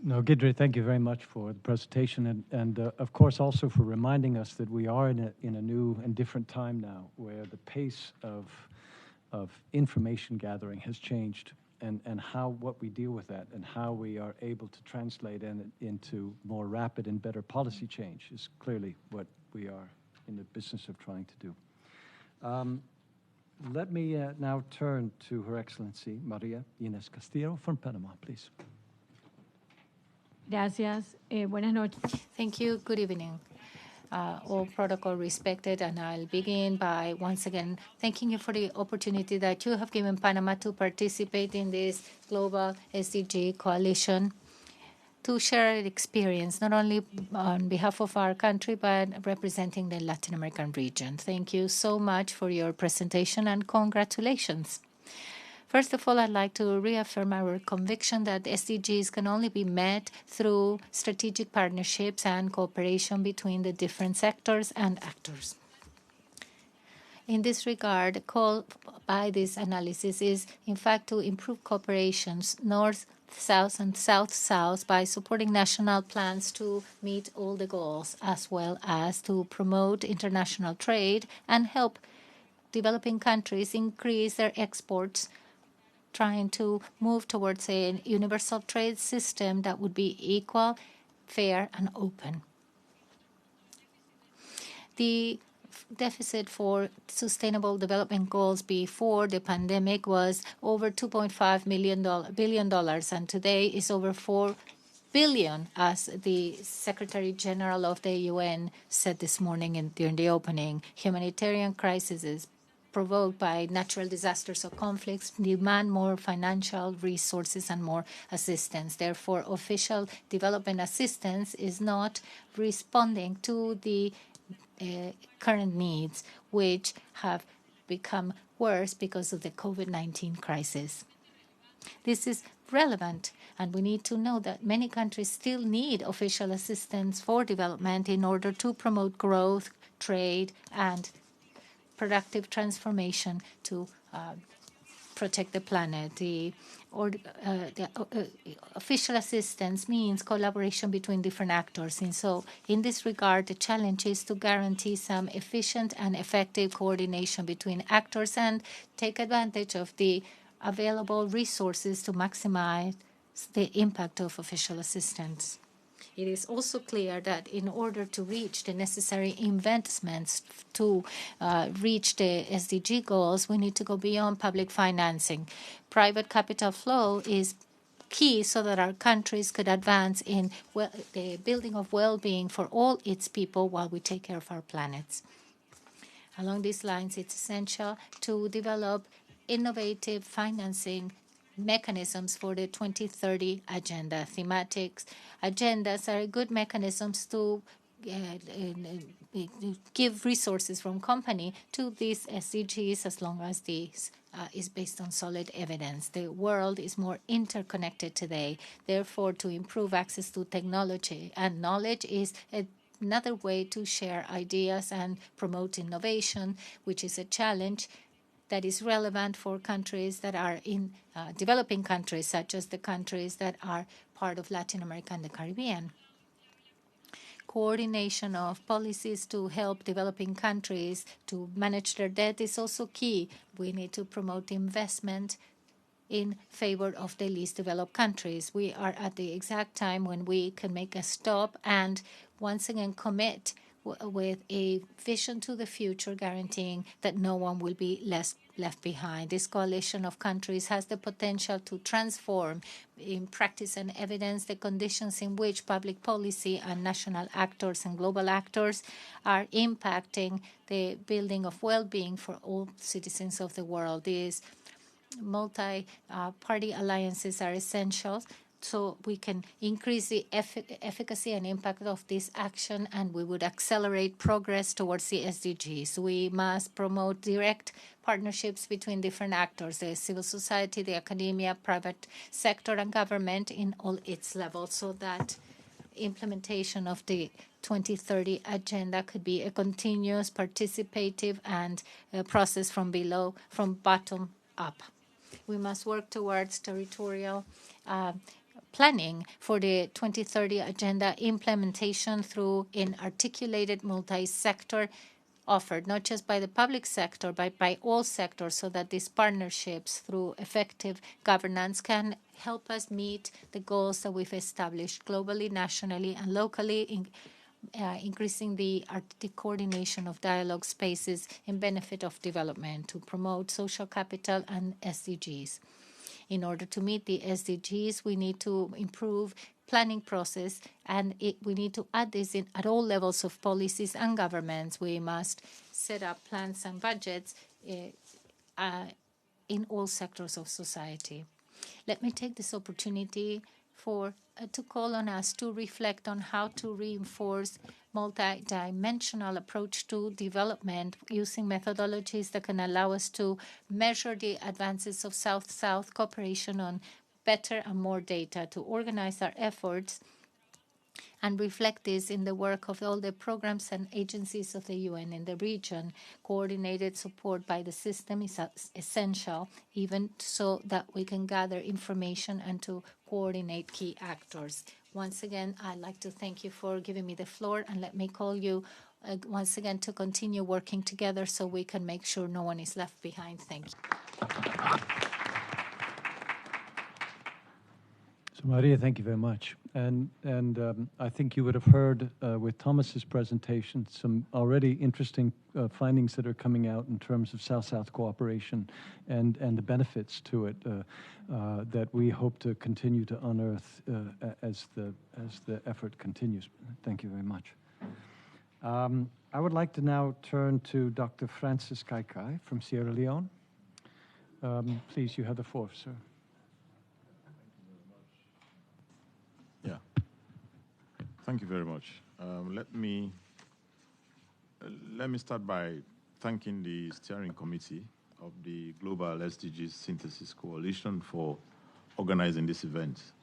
No, Gidre, thank you very much for the presentation, and of course also for reminding us that we are in a new and different time now, where the pace of information gathering has changed, and what we deal with that, and how we are able to translate into more rapid and better policy change is clearly what we are in the business of trying to do. Let me now turn to Her Excellency Maria Inés Castillo from Panama, please. Gracias. Buenas noches. Thank you. Good evening. All protocol respected, and I'll begin by once again thanking you for the opportunity that you have given Panama to participate in this Global SDG Coalition to share experience, not only on behalf of our country, but representing the Latin American region. Thank you so much for your presentation and congratulations. First of all, I'd like to reaffirm our conviction that SDGs can only be met through strategic partnerships and cooperation between the different sectors and actors. In this regard, the call by this analysis is, in fact, to improve cooperations north-south and south-south by supporting national plans to meet all the goals, as well as to promote international trade and help developing countries increase their exports, trying to move towards a universal trade system that would be equal, fair, and open. The deficit for sustainable development goals before the pandemic was over $2.5 billion, and today is over $4 billion, as the Secretary General of the UN said this morning during the opening. Humanitarian crises provoked by natural disasters or conflicts demand more financial resources and more assistance. Therefore, official development assistance is not responding to the current needs, which have become worse because of the COVID-19 crisis. This is relevant, and we need to know that many countries still need official assistance for development in order to promote growth, trade, and productive transformation to protect the planet. The official assistance means collaboration between different actors. And so in this regard, the challenge is to guarantee some efficient and effective coordination between actors and take advantage of the available resources to maximize the impact of official assistance. It is also clear that in order to reach the necessary investments to reach the SDG goals, we need to go beyond public financing. Private capital flow is key so that our countries could advance in the building of well-being for all its people while we take care of our planets. Along these lines, it's essential to develop innovative financing mechanisms for the 2030 agenda. Thematic agendas are good mechanisms to give resources from company to these SDGs as long as this is based on solid evidence. The world is more interconnected today. Therefore, to improve access to technology and knowledge is another way to share ideas and promote innovation, which is a challenge that is relevant for countries that are in developing countries, such as the countries that are part of Latin America and the Caribbean. Coordination of policies to help developing countries to manage their debt is also key. We need to promote investment in favor of the least developed countries. We are at the exact time when we can make a stop and once again commit with a vision to the future, guaranteeing that no one will be left behind. This coalition of countries has the potential to transform in practice and evidence the conditions in which public policy and national actors and global actors are impacting the building of well-being for all citizens of the world. These multi-party alliances are essential so we can increase the efficacy and impact of this action, and we would accelerate progress towards the SDGs. We must promote direct partnerships between different actors, the civil society, the academia, private sector, and government in all its levels, so that implementation of the 2030 agenda could be a continuous, participative, and process from bottom up. We must work towards territorial planning for the 2030 agenda implementation through an articulated multi-sector offered, not just by the public sector, but by all sectors, so that these partnerships through effective governance can help us meet the goals that we've established globally, nationally, and locally increasing the coordination of dialogue spaces in benefit of development to promote social capital and SDGs. In order to meet the SDGs, we need to improve planning process, and we need to add this in at all levels of policies and governments. We must set up plans and budgets in all sectors of society. Let me take this opportunity to call on us to reflect on how to reinforce multi-dimensional approach to development using methodologies that can allow us to measure the advances of South-South cooperation on better and more data, to organize our efforts and reflect this in the work of all the programs and agencies of the UN in the region. Coordinated support by the system is essential, even so that we can gather information and to coordinate key actors. Once again, I'd like to thank you for giving me the floor, and let me call you once again to continue working together so we can make sure no one is left behind. Thank you. So Maria, thank you very much. And I think you would have heard with Thomas's presentation some already interesting findings that are coming out in terms of South-South cooperation and the benefits to it that we hope to continue to unearth as the effort continues. Thank you very much. I would like to now turn to Dr. Francis Kaikai from Sierra Leone. Please, you have the floor, sir. Thank you very much. Let me start by thanking the steering committee of the Global SDG Synthesis Coalition for organizing this event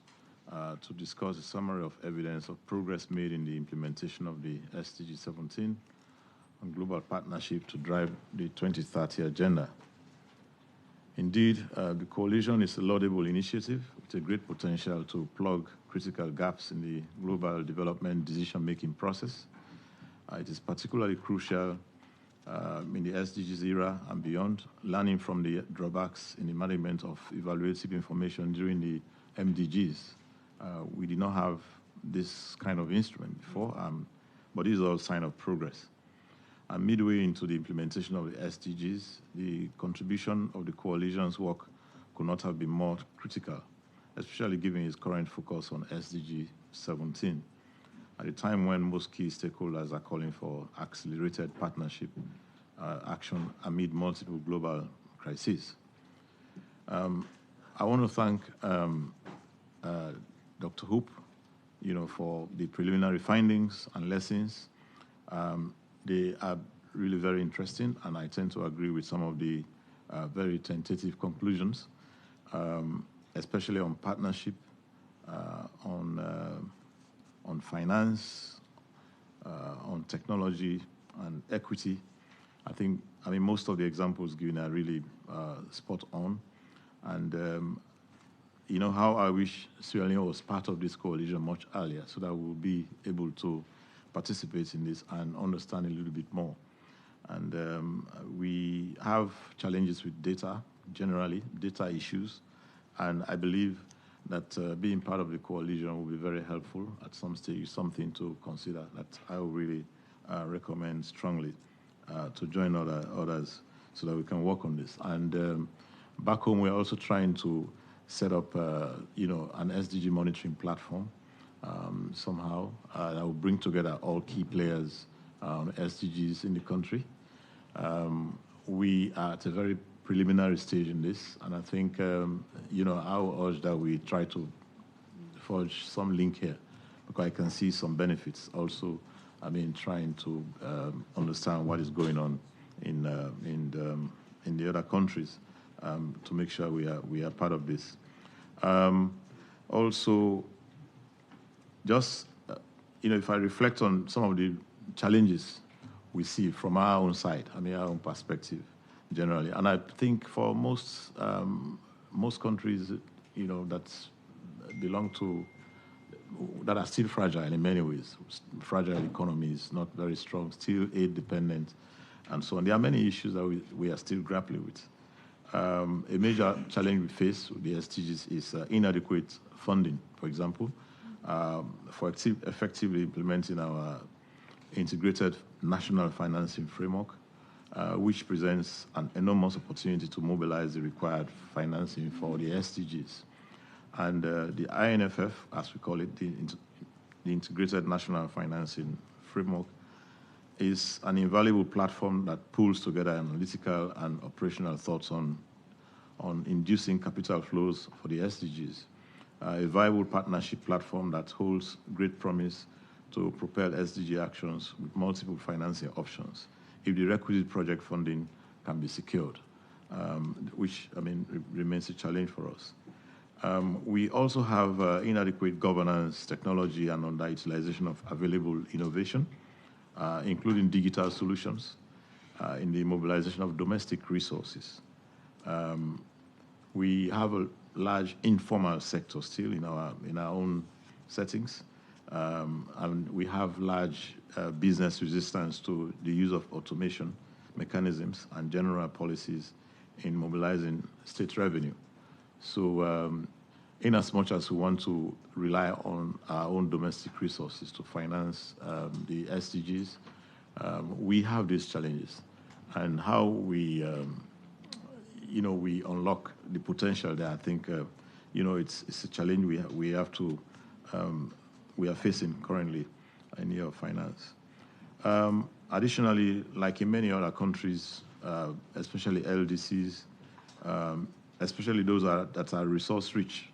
to discuss a summary of evidence of progress made in the implementation of the SDG17 and global partnership to drive the 2030 agenda. Indeed, the coalition is a laudable initiative with a great potential to plug critical gaps in the global development decision-making process. It is particularly crucial in the SDGs era and beyond, learning from the drawbacks in the management of evaluative information during the MDGs. We did not have this kind of instrument before, but this is all a sign of progress. And midway into the implementation of the SDGs, the contribution of the coalition's work could not have been more critical, especially given its current focus on SDG 17, at a time when most key stakeholders are calling for accelerated partnership action amid multiple global crises. I want to thank Dr. Hoop, for the preliminary findings and lessons. They are really very interesting, and I tend to agree with some of the very tentative conclusions, especially on partnership, on finance, on technology and equity. I mean, most of the examples given are really spot on. And how I wish Sierra Leone was part of this coalition much earlier so that we'll be able to participate in this and understand a little bit more. And we have challenges with data, generally, data issues. And I believe that being part of the coalition will be very helpful at some stage, something to consider that I will really recommend strongly to join others so that we can work on this. And back home, we're also trying to set up, an SDG monitoring platform somehow that will bring together all key players on SDGs in the country. We are at a very preliminary stage in this, and I think, I will urge that we try to forge some link here, because I can see some benefits also. Trying to understand what is going on in the other countries to make sure we are part of this. Also, just if I reflect on some of the challenges we see from our own side, our own perspective generally, and I think for most countries, that are still fragile in many ways, fragile economies, not very strong, still aid dependent, and so on. There are many issues that we are still grappling with. A major challenge we face with the SDGs is inadequate funding, for example, for effectively implementing our integrated national financing framework, which presents an enormous opportunity to mobilize the required financing for the SDGs. And the INFF, as we call it, the Integrated National Financing Framework, is an invaluable platform that pulls together analytical and operational thoughts on inducing capital flows for the SDGs, a viable partnership platform that holds great promise to propel SDG actions with multiple financing options if the requisite project funding can be secured, which, remains a challenge for us. We also have inadequate governance, technology, and underutilization of available innovation, including digital solutions, in the mobilization of domestic resources. We have a large informal sector still in our own settings, and we have large business resistance to the use of automation mechanisms and general policies in mobilizing state revenue. So in as much as we want to rely on our own domestic resources to finance the SDGs, we have these challenges. And how we, we unlock the potential there, I think, it's a challenge we are facing currently in the area of finance. Additionally, like in many other countries, especially LDCs, especially those that are resource-rich,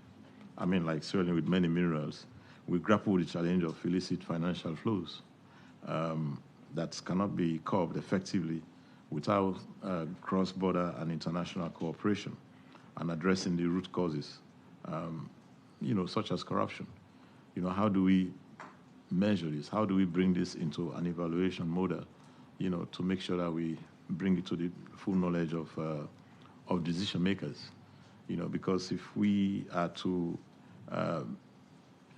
like certainly with many minerals, we grapple with the challenge of illicit financial flows that cannot be curbed effectively without cross-border and international cooperation and addressing the root causes, such as corruption. How do we measure this? How do we bring this into an evaluation model, to make sure that we bring it to the full knowledge of decision makers? Because if we are to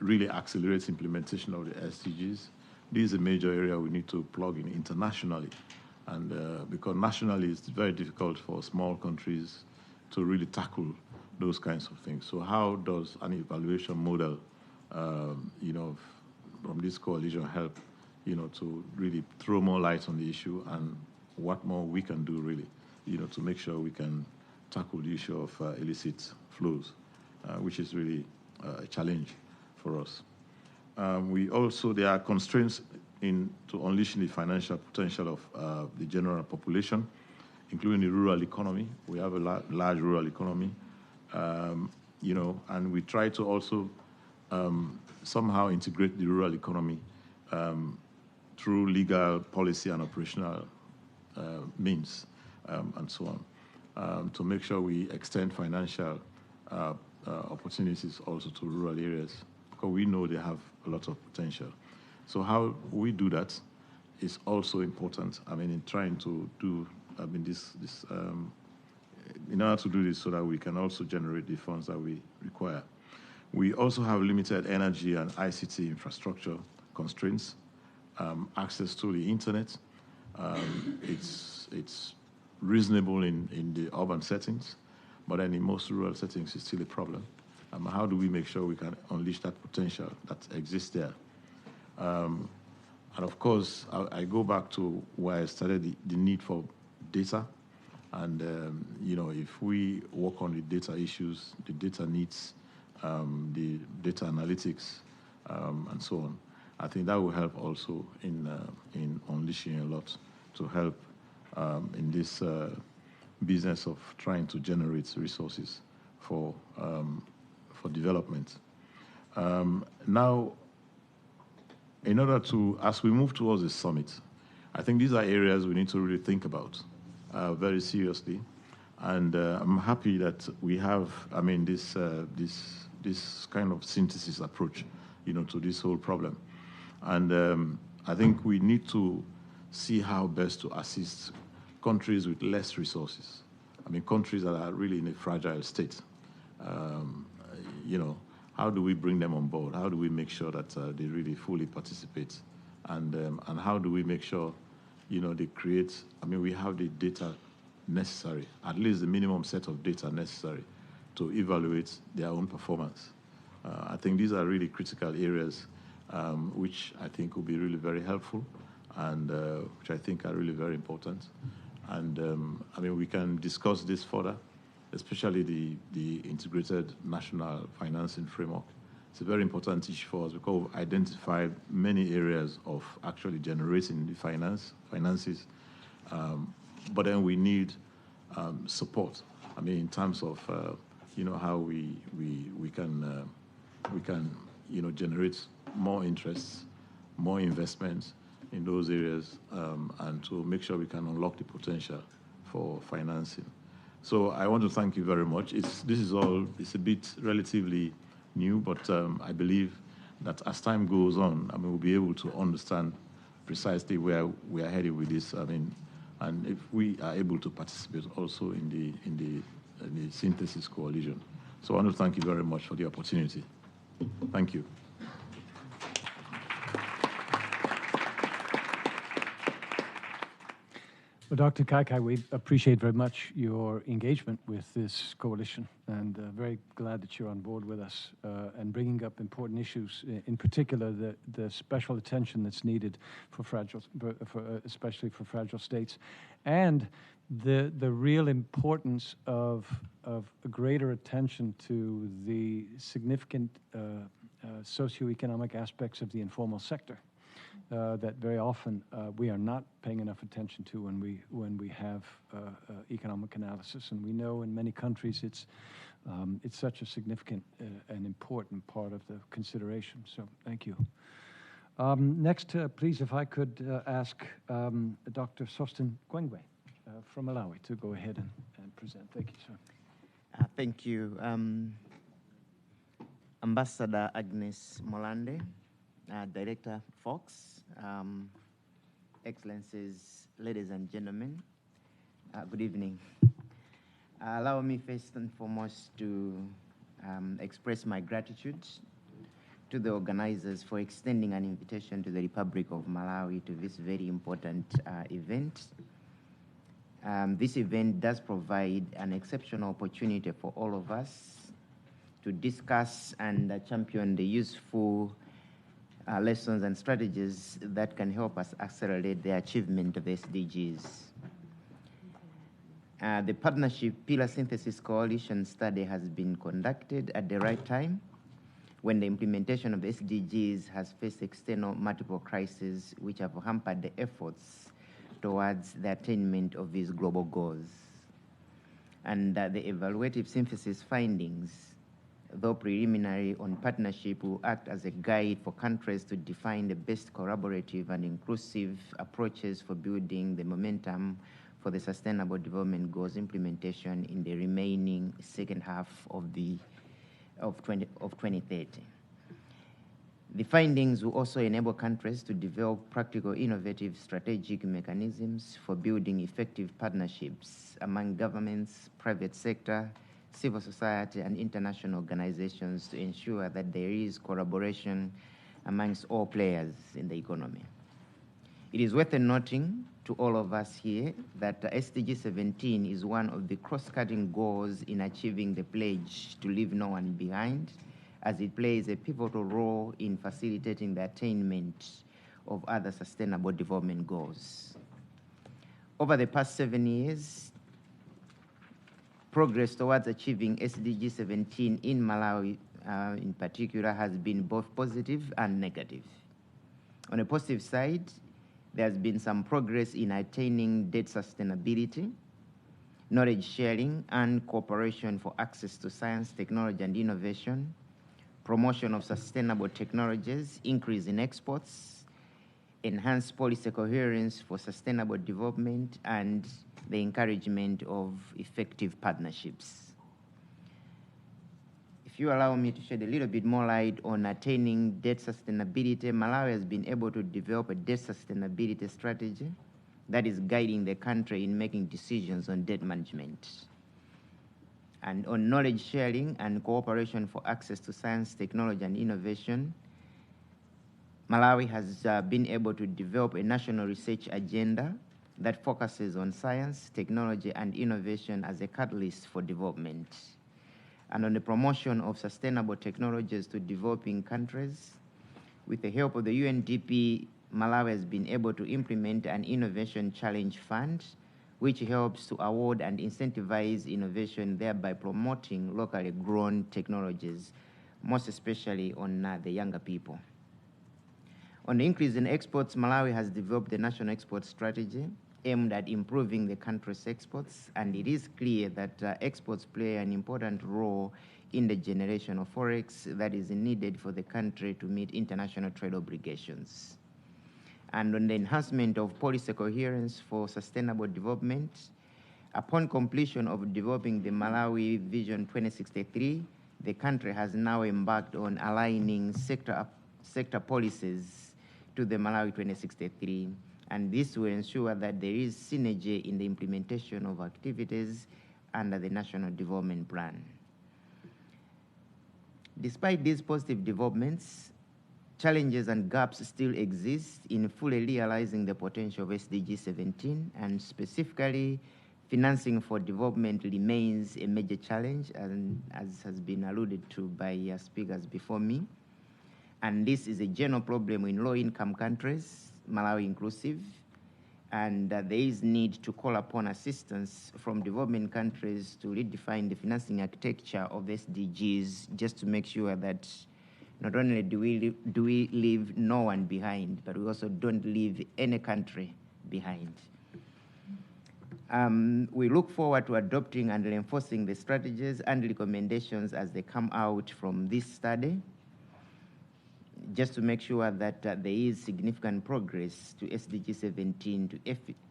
really accelerate implementation of the SDGs, this is a major area we need to plug in internationally. And because nationally it's very difficult for small countries to really tackle those kinds of things. So how does an evaluation model, from this coalition help, to really throw more light on the issue and what more we can do really, to make sure we can tackle the issue of illicit flows, which is really a challenge for us. There are constraints to unleashing the financial potential of the general population, including the rural economy. We have a large rural economy, and we try to also somehow integrate the rural economy through legal, policy, and operational means, and so on, to make sure we extend financial opportunities also to rural areas, because we know they have a lot of potential. So how we do that is also important. In trying to do, in order to do this so that we can also generate the funds that we require. We also have limited energy and ICT infrastructure constraints, access to the internet. It's reasonable in the urban settings, but then in most rural settings, it's still a problem. How do we make sure we can unleash that potential that exists there? And of course, I go back to where I started, the need for data. And, if we work on the data issues, the data needs, the data analytics, and so on, I think that will help also in unleashing a lot to help in this business of trying to generate resources for development. Now, in order to, as we move towards the summit, I think these are areas we need to really think about very seriously. And I'm happy that we have, this kind of synthesis approach, to this whole problem. And I think we need to see how best to assist countries with less resources. Countries that are really in a fragile state. How do we bring them on board? How do we make sure that they really fully participate? And how do we make sure, they create, we have the data necessary, at least the minimum set of data necessary to evaluate their own performance. I think these are really critical areas, which I think will be really very helpful. and which I think are really very important. And I mean, we can discuss this further, especially the integrated national financing framework. It's a very important issue for us because we've identified many areas of actually generating the finances, but then we need support. I mean, in terms of you know, how we can generate more interests, more investments in those areas, and to make sure we can unlock the potential for financing. So I want to thank you very much. It's a bit relatively new, but I believe that as time goes on, I mean, we'll be able to understand precisely where we are headed with this. I mean, and if we are able to participate also in the Synthesis Coalition. So I want to thank you very much for the opportunity. Thank you. Well, Dr. Kaikai, we appreciate very much your engagement with this coalition, and very glad that you're on board with us and bringing up important issues, in particular the special attention that's needed for especially for fragile states, and the real importance of a greater attention to the significant socioeconomic aspects of the informal sector. That very often we are not paying enough attention to when we have economic analysis, and we know in many countries it's such a significant and important part of the consideration. So thank you. Next, please, if I could ask Dr. Sostin Gwengwe from Malawi to go ahead and present. Thank you, sir. Thank you, Ambassador Agnes Molande. Director Fox, Excellencies, ladies and gentlemen, good evening. Allow me first and foremost to express my gratitude to the organizers for extending an invitation to the Republic of Malawi to this very important event. This event does provide an exceptional opportunity for all of us to discuss and champion the useful lessons and strategies that can help us accelerate the achievement of SDGs. The Partnership Pillar Synthesis Coalition study has been conducted at the right time when the implementation of SDGs has faced external multiple crises which have hampered the efforts towards the attainment of these global goals. And the evaluative synthesis findings, though preliminary on partnership, will act as a guide for countries to define the best collaborative and inclusive approaches for building the momentum for the Sustainable Development Goals implementation in the remaining second half of 2030. The findings will also enable countries to develop practical, innovative, strategic mechanisms for building effective partnerships among governments, private sector, civil society, and international organizations to ensure that there is collaboration amongst all players in the economy. It is worth noting to all of us here that SDG17 is one of the cross-cutting goals in achieving the pledge to leave no one behind, as it plays a pivotal role in facilitating the attainment of other sustainable development goals. Over the past 7 years, progress towards achieving SDG17 in Malawi in particular has been both positive and negative. On the positive side, there has been some progress in attaining data sustainability, knowledge sharing, and cooperation for access to science, technology, and innovation, promotion of sustainable technologies, increase in exports, enhanced policy coherence for sustainable development, and the encouragement of effective partnerships. If you allow me to shed a little bit more light on attaining debt sustainability, Malawi has been able to develop a debt sustainability strategy that is guiding the country in making decisions on debt management. And on knowledge sharing and cooperation for access to science, technology, and innovation, Malawi has been able to develop a national research agenda that focuses on science, technology, and innovation as a catalyst for development. And on the promotion of sustainable technologies to developing countries, with the help of the UNDP Malawi has been able to implement an innovation challenge fund, which helps to award and incentivize innovation, thereby promoting locally grown technologies, most especially on the younger people. On the increase in exports, Malawi has developed the national export strategy aimed at improving the country's exports, and it is clear that exports play an important role in the generation of forex that is needed for the country to meet international trade obligations. And on the enhancement of policy coherence for sustainable development, upon completion of developing the Malawi Vision 2063, the country has now embarked on aligning sector policies to the Malawi 2063, and this will ensure that there is synergy in the implementation of activities under the National Development Plan. Despite these positive developments, challenges and gaps still exist in fully realizing the potential of SDG 17, and specifically, financing for development remains a major challenge, and as has been alluded to by speakers before me. And this is a general problem in low-income countries, Malawi inclusive, and there is need to call upon assistance from development countries to redefine the financing architecture of the SDGs, just to make sure that not only do we leave no one behind, but we also don't leave any country behind. We look forward to adopting and reinforcing the strategies and recommendations as they come out from this study, just to make sure that there is significant progress to SDG 17 to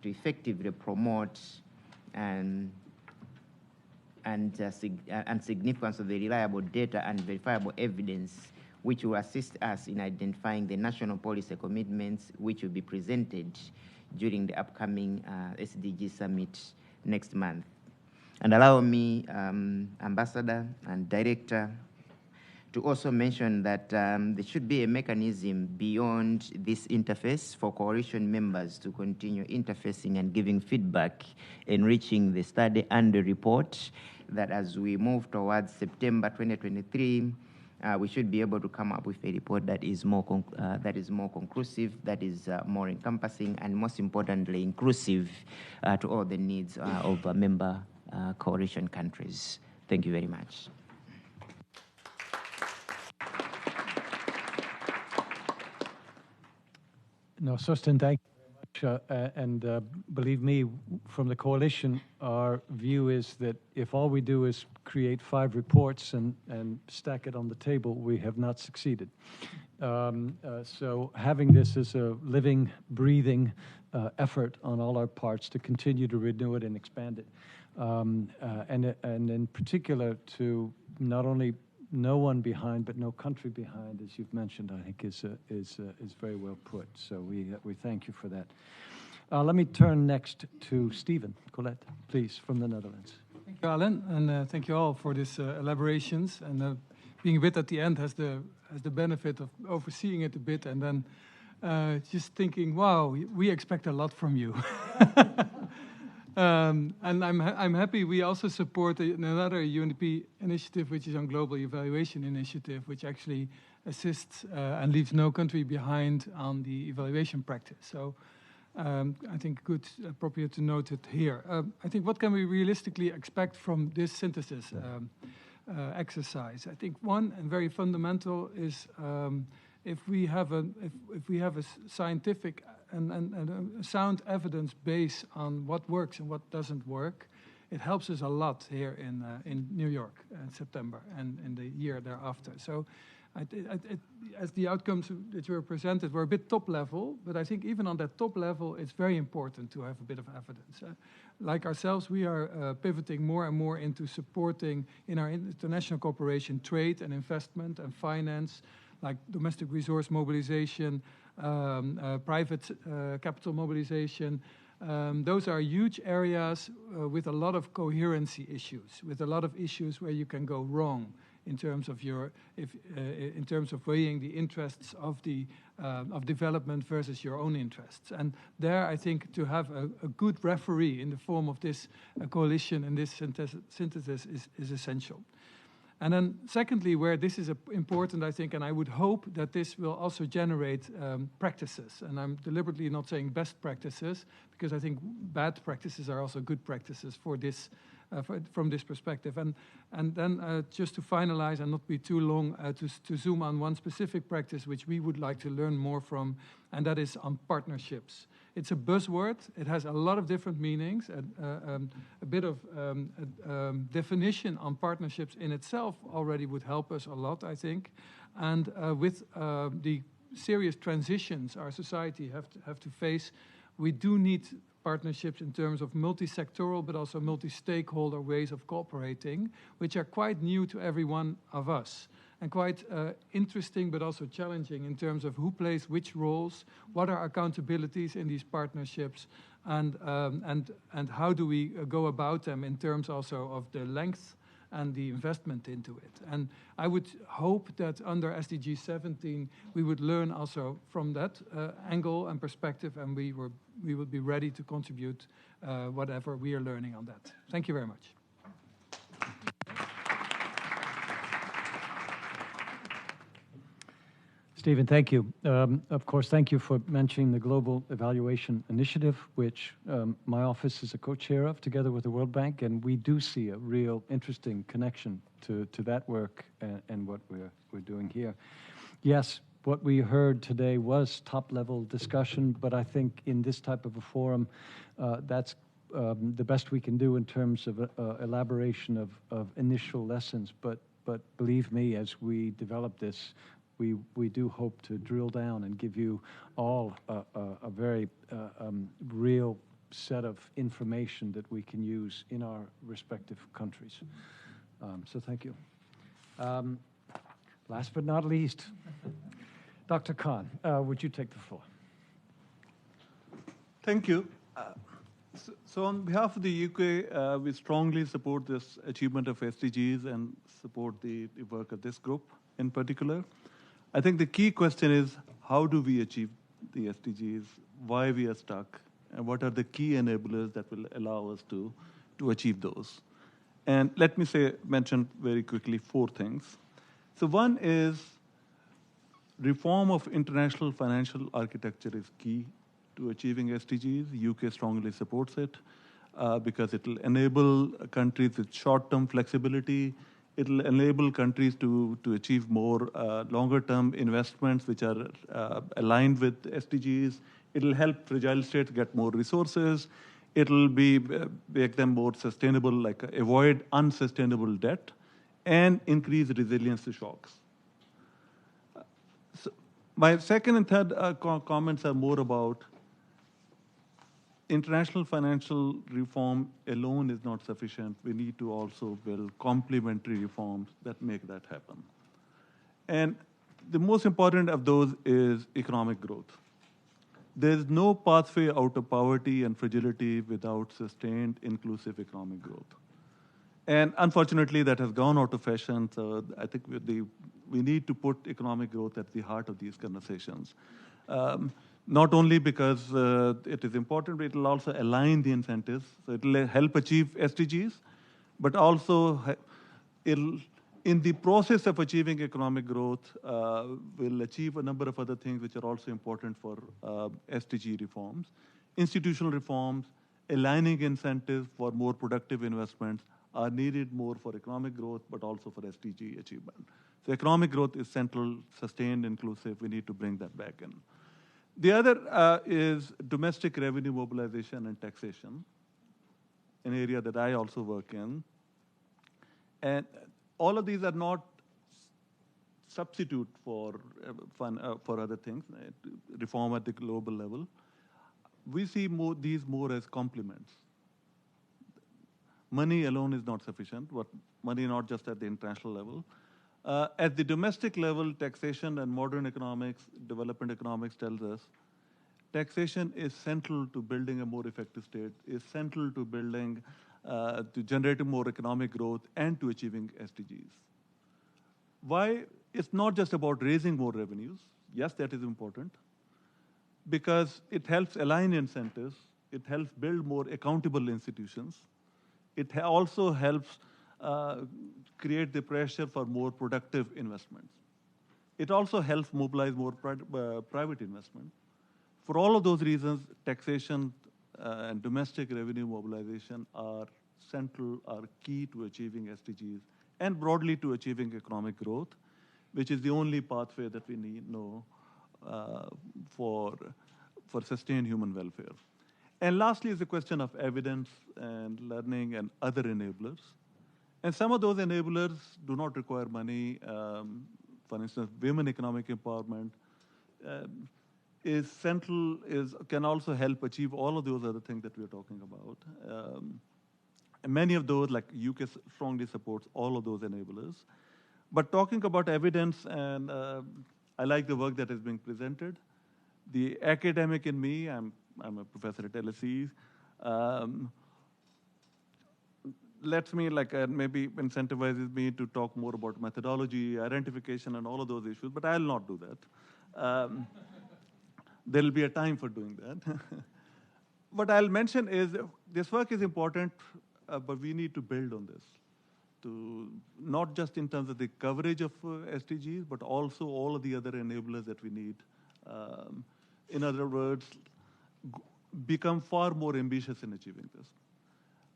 effectively promote and significance of the reliable data and verifiable evidence, which will assist us in identifying the national policy commitments which will be presented during the upcoming SDG Summit next month. And allow me, Ambassador and Director, to also mention that there should be a mechanism beyond this interface for coalition members to continue interfacing and giving feedback, enriching the study and the report, that as we move towards September 2023, we should be able to come up with a report that is more conclusive, that is more encompassing, and most importantly, inclusive to all the needs of member coalition countries. Thank you very much. No, Sustin, thank you very much. Believe me, from the coalition, our view is that if all we do is create 5 reports and stack it on the table, we have not succeeded. So having this as a living, breathing effort on all our parts to continue to renew it and expand it, and in particular to not only no one behind, but no country behind, as you've mentioned, I think is very well put. So we thank you for that. Let me turn next to Stephen Colette, please, from the Netherlands. Thank you, Alan, and thank you all for these elaborations. And being a bit at the end has the benefit of overseeing it a bit, and then just thinking, wow, we expect a lot from you. And I'm happy we also support another UNDP initiative, which is on Global Evaluation Initiative, which actually assists and leaves no country behind on the evaluation practice. So I think good, appropriate to note it here. I think what can we realistically expect from this synthesis exercise? I think one and very fundamental is if we have a scientific and sound evidence base on what works and what doesn't work, it helps us a lot here in New York in September and in the year thereafter. So as the outcomes that were presented were a bit top level, but I think even on that top level, it's very important to have a bit of evidence. Like ourselves, we are pivoting more and more into supporting in our international cooperation, trade and investment and finance, like domestic resource mobilization, private capital mobilization. Those are huge areas with a lot of coherency issues, with a lot of issues where you can go wrong in terms of in terms of weighing the interests of development versus your own interests. And there, I think, to have a good referee in the form of this coalition and this synthesis is essential. And then secondly, where this is important, I think, and I would hope that this will also generate practices. And I'm deliberately not saying best practices, because I think bad practices are also good practices for this, from this perspective. And then just to finalize and not be too long, to zoom on one specific practice which we would like to learn more from, and that is on partnerships. It's a buzzword. It has a lot of different meanings. A bit of definition on partnerships in itself already would help us a lot, I think. And with the serious transitions our society have to face, we do need partnerships in terms of multi-sectoral but also multi-stakeholder ways of cooperating, which are quite new to every one of us, and quite interesting but also challenging in terms of who plays which roles, what are accountabilities in these partnerships, and how do we go about them in terms also of the length and the investment into it. And I would hope that under SDG 17 we would learn also from that angle and perspective, and we would be ready to contribute whatever we are learning on that. Thank you very much. Stephen, thank you. Of course, thank you for mentioning the Global Evaluation Initiative, which my office is a co-chair of, together with the World Bank, and we do see a real interesting connection to that work and what we're doing here. Yes, what we heard today was top-level discussion, but I think in this type of a forum, that's the best we can do in terms of elaboration of initial lessons. But believe me, as we develop this, we do hope to drill down and give you all a very real set of information that we can use in our respective countries. So thank you. Last but not least, Dr. Khan, would you take the floor? Thank you. So on behalf of the UK, we strongly support this achievement of SDGs and support the work of this group in particular. I think the key question is, how do we achieve the SDGs, why we are stuck, and what are the key enablers that will allow us to achieve those? And let me mention very quickly 4 things. So one is reform of international financial architecture is key to achieving SDGs. The UK strongly supports it because it will enable countries with short-term flexibility. It will enable countries to achieve more longer-term investments which are aligned with SDGs. It will help fragile states get more resources. It will make them more sustainable, like avoid unsustainable debt, and increase resilience to shocks. So my second and third comments are more about international financial reform alone is not sufficient. We need to also build complementary reforms that make that happen. And the most important of those is economic growth. There's no pathway out of poverty and fragility without sustained, inclusive economic growth. And unfortunately, that has gone out of fashion. So I think we need to put economic growth at the heart of these conversations. Not only because it is important, but it will also align the incentives. So it will help achieve SDGs, but also in the process of achieving economic growth, will achieve a number of other things which are also important for SDG reforms. Institutional reforms, aligning incentives for more productive investments are needed more for economic growth, but also for SDG achievement. So economic growth is central, sustained, inclusive. We need to bring that back in. The other is domestic revenue mobilization and taxation, an area that I also work in. And all of these are not substitute for other things, reform at the global level. We see these more as complements. Money alone is not sufficient, but money not just at the international level. At the domestic level, taxation and modern economics, development economics tells us taxation is central to building a more effective state, is central to building, to generating more economic growth and to achieving SDGs. Why? It's not just about raising more revenues. Yes, that is important, because it helps align incentives. It helps build more accountable institutions. It also helps create the pressure for more productive investments. It also helps mobilize more private investment. For all of those reasons, taxation and domestic revenue mobilization are central, are key to achieving SDGs and broadly to achieving economic growth, which is the only pathway that we know for sustained human welfare. And lastly is the question of evidence and learning and other enablers. And some of those enablers do not require money. For instance, women economic empowerment is central, can also help achieve all of those other things that we're talking about. And many of those, like UK strongly supports all of those enablers. But talking about evidence, and I like the work that is being presented. The academic in me, I'm a professor at LSE, lets me, maybe incentivizes me to talk more about methodology, identification, and all of those issues, but I'll not do that. There'll be a time for doing that. What I'll mention is this work is important, but we need to build on this, to not just in terms of the coverage of SDGs, but also all of the other enablers that we need. In other words, become far more ambitious in achieving this.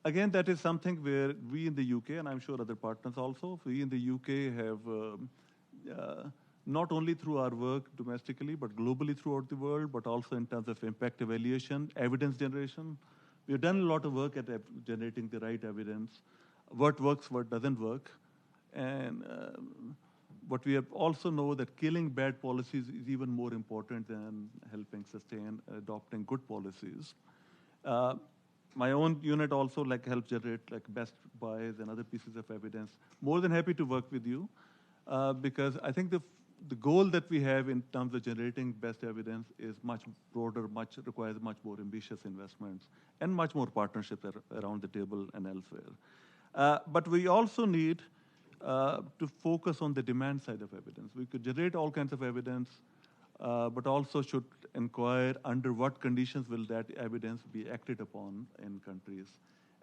Again, that is something where we in the UK, and I'm sure other partners also, we in the UK have, not only through our work domestically, but globally throughout the world, but also in terms of impact evaluation, evidence generation. We've done a lot of work at generating the right evidence, what works, what doesn't work. And but we have also know that killing bad policies is even more important than helping sustain adopting good policies. My own unit also helps generate best buys and other pieces of evidence. More than happy to work with you because I think the goal that we have in terms of generating best evidence is much broader, requires much more ambitious investments and much more partnerships around the table and elsewhere. But we also need to focus on the demand side of evidence. We could generate all kinds of evidence, but also should inquire under what conditions will that evidence be acted upon in countries.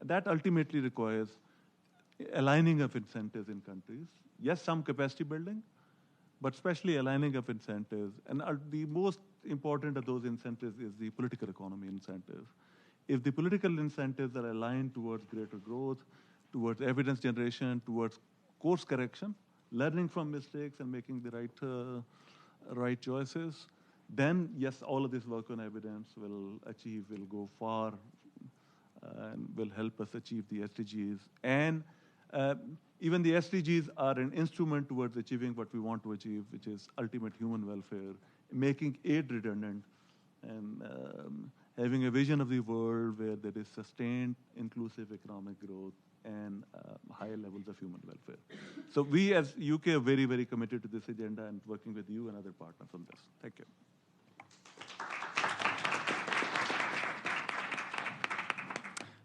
That ultimately requires aligning of incentives in countries. Yes, some capacity building, but especially aligning of incentives. And the most important of those incentives is the political economy incentive. If the political incentives are aligned towards greater growth, towards evidence generation, towards course correction, learning from mistakes and making the right choices, then yes, all of this work on evidence will go far and will help us achieve the SDGs. And even the SDGs are an instrument towards achieving what we want to achieve, which is ultimate human welfare, making aid redundant, and having a vision of the world where there is sustained, inclusive economic growth and higher levels of human welfare. So we as UK are very, very committed to this agenda and working with you and other partners on this. Thank you.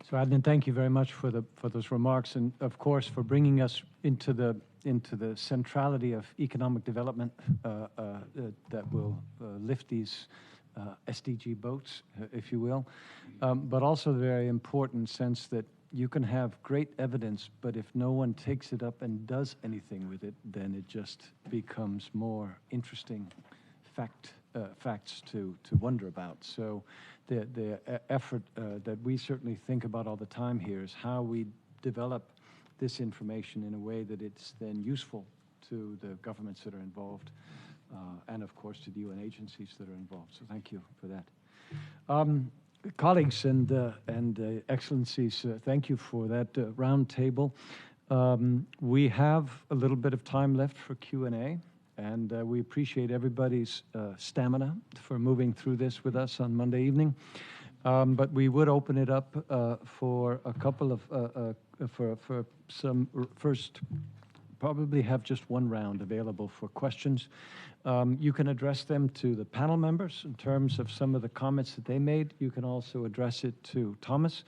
So Adnan, thank you very much for those remarks, and of course for bringing us into the centrality of economic development that will lift these SDG boats, if you will, but also the very important sense that you can have great evidence, but if no one takes it up and does anything with it, then it just becomes more interesting facts to wonder about. So the effort that we certainly think about all the time here is how we develop this information in a way that it's then useful to the governments that are involved, and of course to the UN agencies that are involved. So thank you for that. Colleagues and excellencies, thank you for that round table. We have a little bit of time left for Q&A, and we appreciate everybody's stamina for moving through this with us on Monday evening. But we would open it up for a couple of, for some first, probably have just one round available for questions. You can address them to the panel members in terms of some of the comments that they made. You can also address it to Thomas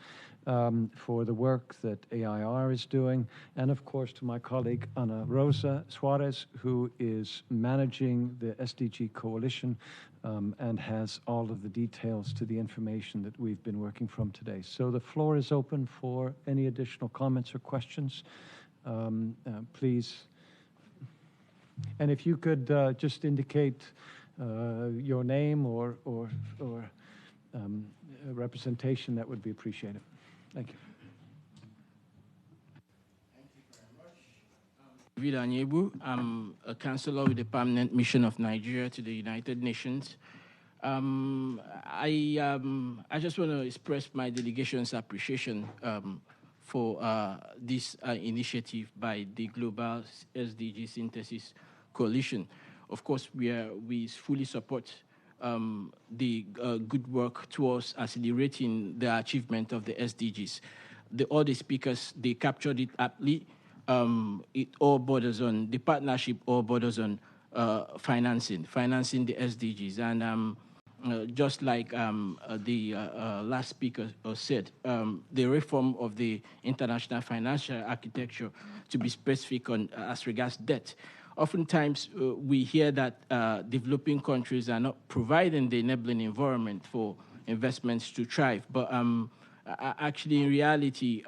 for the work that AIR is doing, and of course to my colleague Ana Rosa Suarez, who is managing the SDG Coalition and has all of the details to the information that we've been working from today. So the floor is open for any additional comments or questions please. And if you could just indicate your name or representation, that would be appreciated. Thank you. David Anyebu. I'm a counselor with the Permanent Mission of Nigeria to the United Nations. I just want to express my delegation's appreciation for this initiative by the Global SDG Synthesis Coalition. Of course, we fully support the good work towards accelerating the achievement of the SDGs. All the speakers, they captured it aptly. It all borders on, the partnership all borders on financing the SDGs. And just like the last speaker said, the reform of the international financial architecture, to be specific on as regards debt. Oftentimes, we hear that developing countries are not providing the enabling environment for investments to thrive. But actually, in reality,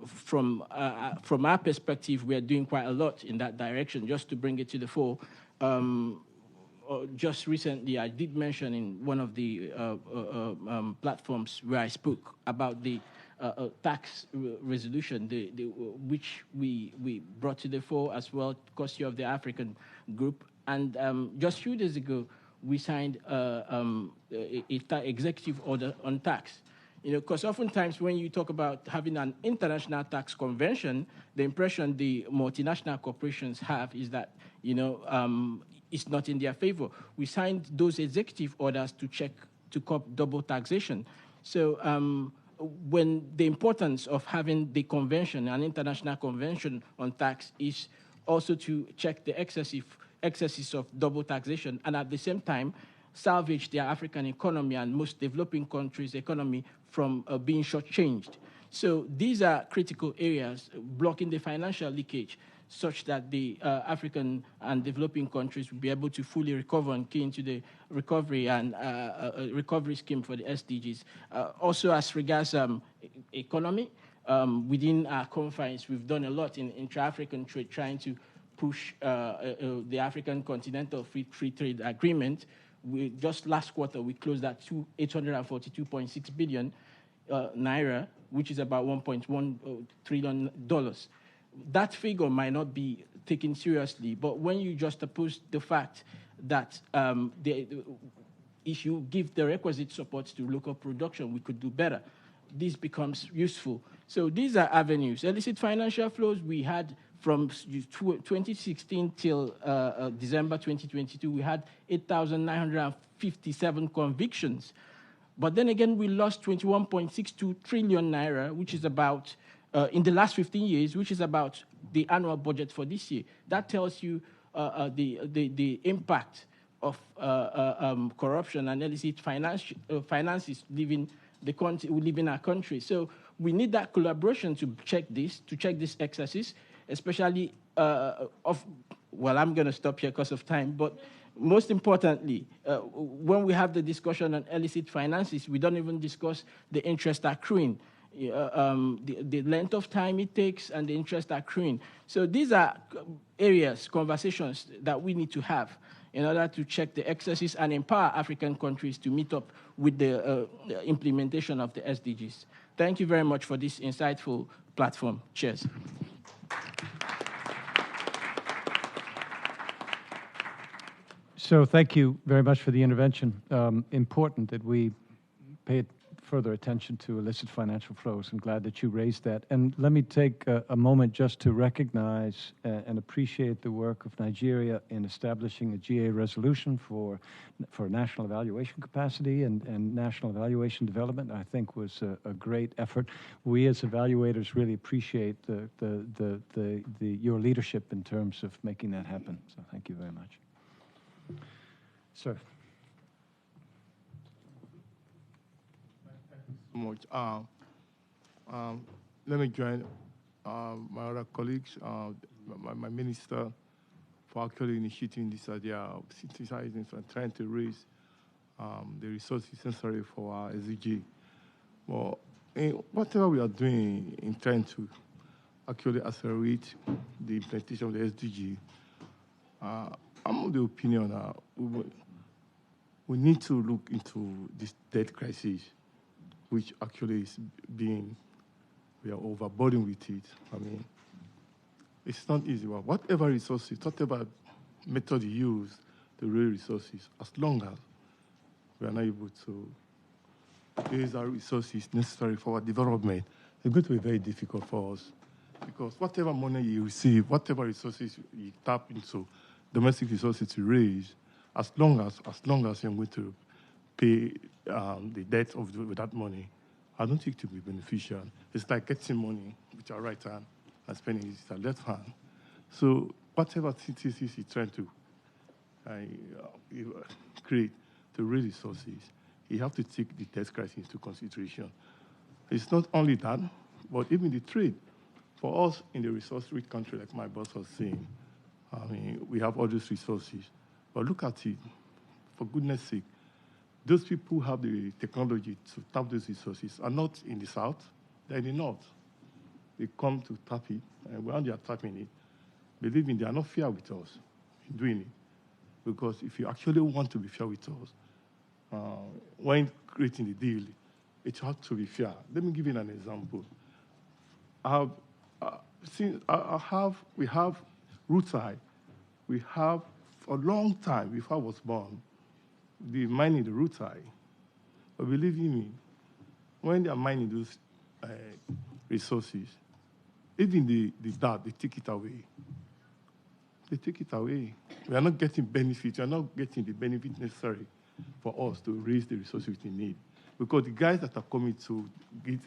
from our perspective, we are doing quite a lot in that direction. Just to bring it to the fore, just recently, I did mention in one of the platforms where I spoke about the tax resolution, which we brought to the fore as well, courtesy of the African group. And just a few days ago, we signed an executive order on tax. You know, because oftentimes when you talk about having an international tax convention, the impression the multinational corporations have is that, you know, it's not in their favor. We signed those executive orders to curb double taxation. So when the importance of having the convention, an international convention on tax, is also to check the excesses of double taxation, and at the same time salvage their African economy and most developing countries' economy from being shortchanged. So these are critical areas blocking the financial leakage, such that the African and developing countries will be able to fully recover and key into the recovery and recovery scheme for the SDGs. Also, as regards economy, within our confines, we've done a lot in intra-African trade, trying to push the African Continental Free Trade Agreement. Just last quarter, we closed at $842.6 billion naira, which is about $1.1 trillion. That figure might not be taken seriously, but when you juxtapose the fact that if you give the requisite support to local production, we could do better, this becomes useful. So these are avenues. Illicit financial flows we had from 2016 till December 2022, we had 8,957 convictions. But then again, we lost 21.62 trillion naira, which is about, in the last 15 years, which is about the annual budget for this year. That tells you the impact of corruption and illicit finances leaving the country, leaving our country. So we need that collaboration to check these excesses, especially well, I'm going to stop here because of time, but most importantly, when we have the discussion on illicit finances, we don't even discuss the interest accruing, the length of time it takes, and the interest accruing. So these are areas, conversations that we need to have in order to check the excesses and empower African countries to meet up with the implementation of the SDGs. Thank you very much for this insightful platform. Cheers. So thank you very much for the intervention. Important that we pay further attention to illicit financial flows. I'm glad that you raised that. And let me take a moment just to recognize and appreciate the work of Nigeria in establishing a GA resolution for national evaluation capacity and national evaluation development. I think was a great effort. We as evaluators really appreciate your leadership in terms of making that happen. So thank you very much. Sir. Much. Let me join my other colleagues, my minister, for actually initiating this idea of synthesizing and trying to raise the resources necessary for our SDG. Well, whatever we are doing in trying to actually accelerate the implementation of the SDG. I'm of the opinion that we need to look into this debt crisis, which actually is being, we are overburdened with it. I mean, it's not easy. Whatever resources, whatever method you use to raise resources, as long as we are not able to raise our resources necessary for our development, it's going to be very difficult for us. Because whatever money you receive, whatever resources you tap into, domestic resources to raise, as long as you're going to pay the debt with that money, I don't think it will be beneficial. It's like getting money with your right hand and spending it with your left hand. So whatever synthesis you're trying to create to raise resources, you have to take the debt crisis into consideration. It's not only that, but even the trade. For us in the resource-rich country, like my boss was saying, I mean, we have all these resources. But look at it, for goodness sake, those people who have the technology to tap those resources are not in the south, they're in the north. They come to tap it, and when they are tapping it, believe me, they are not fair with us in doing it. Because if you actually want to be fair with us, when creating the deal, it has to be fair. Let me give you an example. We have Rootside. We have, for a long time, before I was born, the mining the Rootside. But believe you me, when they are mining those resources, even the dirt, they take it away. They take it away. We are not getting benefits. We are not getting the benefit necessary for us to raise the resources we need. Because the guys that are coming to get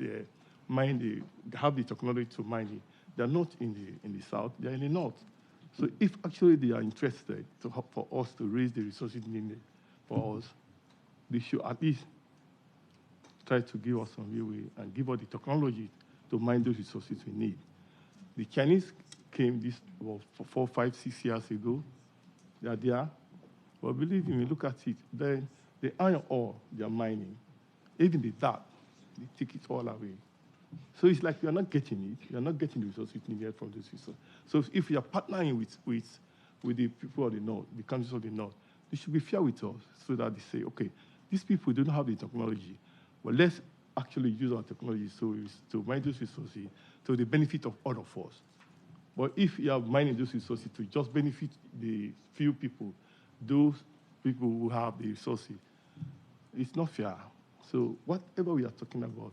have the technology to mine it, they are not in the south, they are in the north. So if actually they are interested for us to raise the resources needed for us, they should at least try to give us some leeway and give us the technology to mine those resources we need. The Chinese came this 4, 5, 6 years ago. They are there. But believe me, look at it. Then the iron ore they are mining, even the dirt, they take it all away. So it's like you're not getting it. You're not getting the resources needed from those resources. So if you're partnering with the people of the north, the countries of the north, they should be fair with us so that they say, okay, these people don't have the technology, but let's actually use our technology to mine those resources to the benefit of all of us. But if you are mining those resources to just benefit the few people, those people who have the resources, it's not fair. So whatever we are talking about,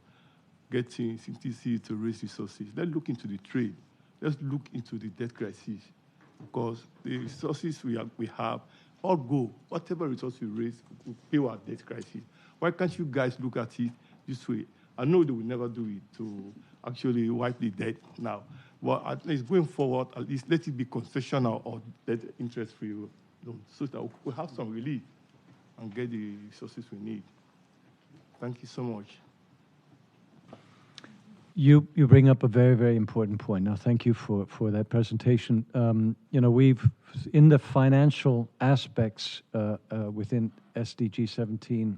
getting synthesis to raise resources, let's look into the trade. Let's look into the debt crisis. Because the resources we have all go. Whatever resources we raise, we pay our debt crisis. Why can't you guys look at it this way? I know they will never do it to actually wipe the debt now. But at least going forward, at least let it be concessional or debt interest-free loan so that we have some relief and get the resources we need. Thank you so much. You bring up a very, very important point. Now, thank you for that presentation. We've, in the financial aspects within SDG 17,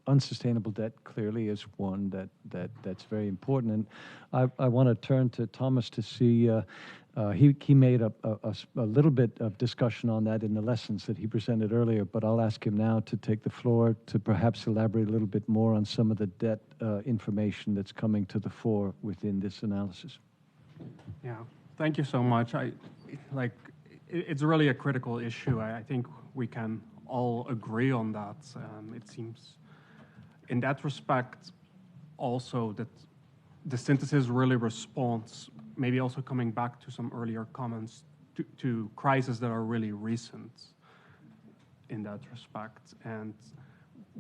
unsustainable debt clearly is one that's very important. And I want to turn to Thomas to see, he made a little bit of discussion on that in the lessons that he presented earlier, but I'll ask him now to take the floor to perhaps elaborate a little bit more on some of the debt information that's coming to the fore within this analysis. Yeah, thank you so much. It's really a critical issue. I think we can all agree on that. It seems in that respect also that the synthesis really responds, maybe also coming back to some earlier comments, to crises that are really recent in that respect. And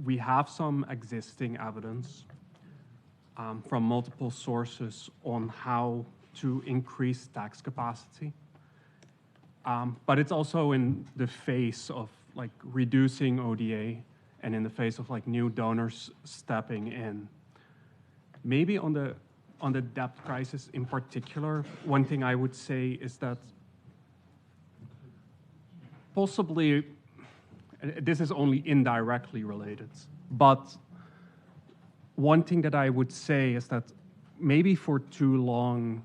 we have some existing evidence from multiple sources on how to increase tax capacity. But it's also in the face of reducing ODA and in the face of new donors stepping in. Maybe on the debt crisis in particular, one thing I would say is that possibly, this is only indirectly related, but one thing that I would say is that maybe for too long,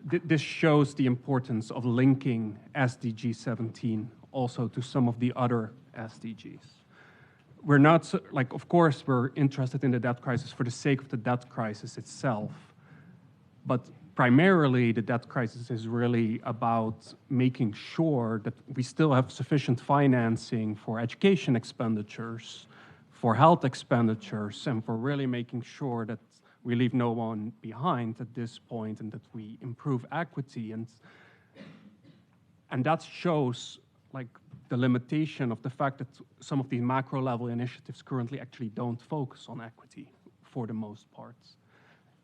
this shows the importance of linking SDG 17 also to some of the other SDGs. We're not, like, of course, we're interested in the debt crisis for the sake of the debt crisis itself, but primarily the debt crisis is really about making sure that we still have sufficient financing for education expenditures, for health expenditures, and for really making sure that we leave no one behind at this point and that we improve equity. And that shows, like, the limitation of the fact that some of these macro level initiatives currently actually don't focus on equity for the most part.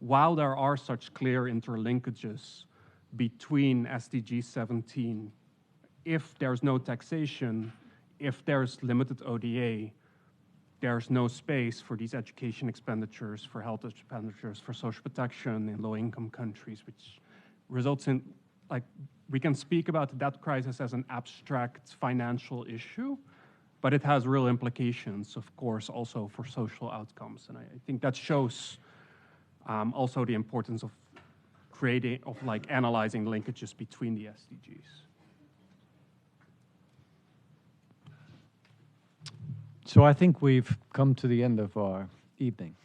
While there are such clear interlinkages between SDG 17, if there's no taxation, if there's limited ODA, there's no space for these education expenditures, for health expenditures, for social protection in low-income countries, which results in, like, we can speak about the debt crisis as an abstract financial issue, but it has real implications, of course, also for social outcomes. And I think that shows also the importance of analyzing linkages between the SDGs. So I think we've come to the end of our evening.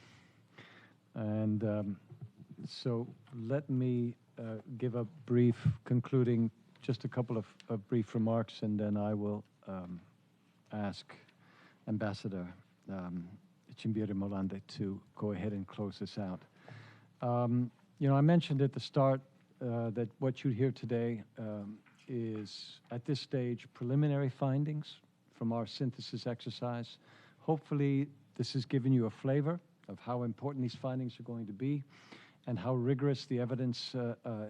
And so let me give a brief concluding, just a couple of brief remarks, and then I will ask Ambassador Chimbiri Molande to go ahead and close this out. You know, I mentioned at the start that what you hear today is, at this stage, preliminary findings from our synthesis exercise. Hopefully, this has given you a flavor of how important these findings are going to be and how rigorous the evidence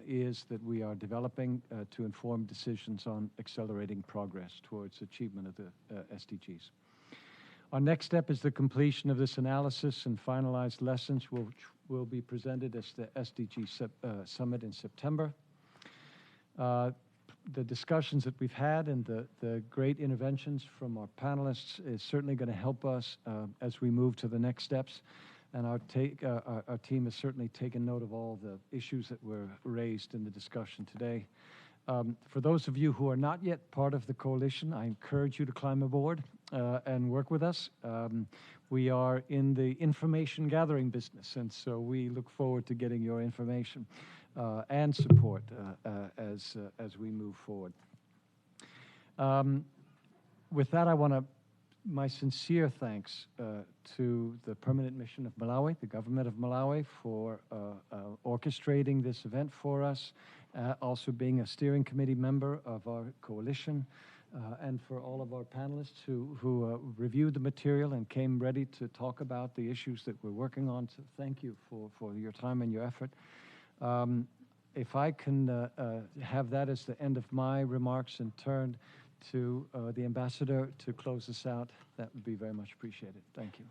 is that we are developing to inform decisions on accelerating progress towards achievement of the SDGs. Our next step is the completion of this analysis and finalized lessons, which will be presented as the SDG Summit in September. The discussions that we've had and the great interventions from our panelists is certainly going to help us as we move to the next steps. And our team has certainly taken note of all the issues that were raised in the discussion today. For those of you who are not yet part of the coalition, I encourage you to climb aboard and work with us. We are in the information gathering business, and so we look forward to getting your information and support as we move forward. With that, I want to my sincere thanks to the Permanent Mission of Malawi, the government of Malawi, for orchestrating this event for us, also being a steering committee member of our coalition, and for all of our panelists who reviewed the material and came ready to talk about the issues that we're working on. So thank you for your time and your effort. If I can have that as the end of my remarks and turn to the ambassador to close this out, that would be very much appreciated. Thank you.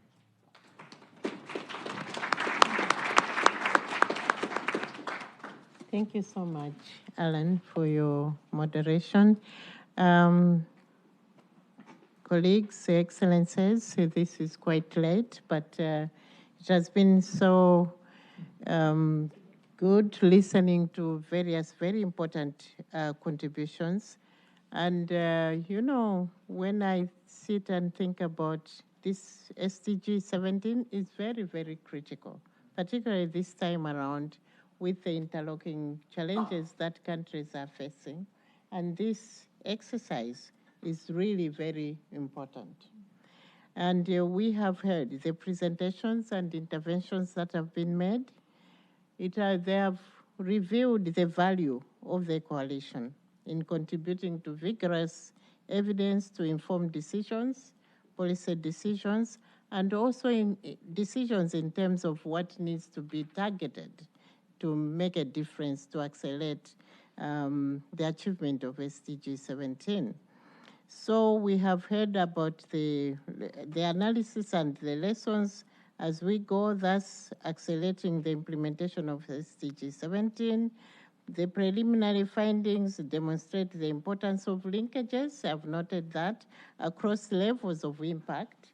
Thank you so much, Alan, for your moderation. Colleagues, Excellencies, this is quite late, but it has been so good listening to various very important contributions. And, you know, when I sit and think about this SDG 17, it's very, very critical, particularly this time around with the interlocking challenges that countries are facing. And this exercise is really very important. And we have heard the presentations and interventions that have been made. They have revealed the value of the coalition in contributing to vigorous evidence to inform decisions, policy decisions, and also in decisions in terms of what needs to be targeted to make a difference to accelerate the achievement of SDG 17. So we have heard about the analysis and the lessons as we go, thus accelerating the implementation of SDG 17. The preliminary findings demonstrate the importance of linkages. I've noted that across levels of impact,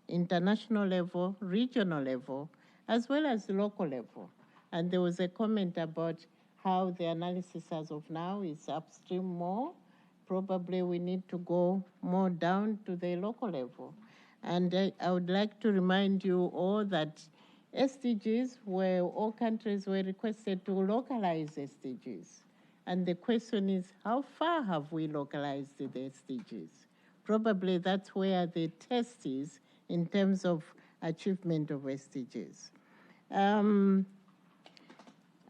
international level, regional level, as well as local level. And there was a comment about how the analysis as of now is upstream more. Probably we need to go more down to the local level. And I would like to remind you all that SDGs, where all countries were requested to localize SDGs. And the question is, how far have we localized the SDGs? Probably that's where the test is in terms of achievement of SDGs.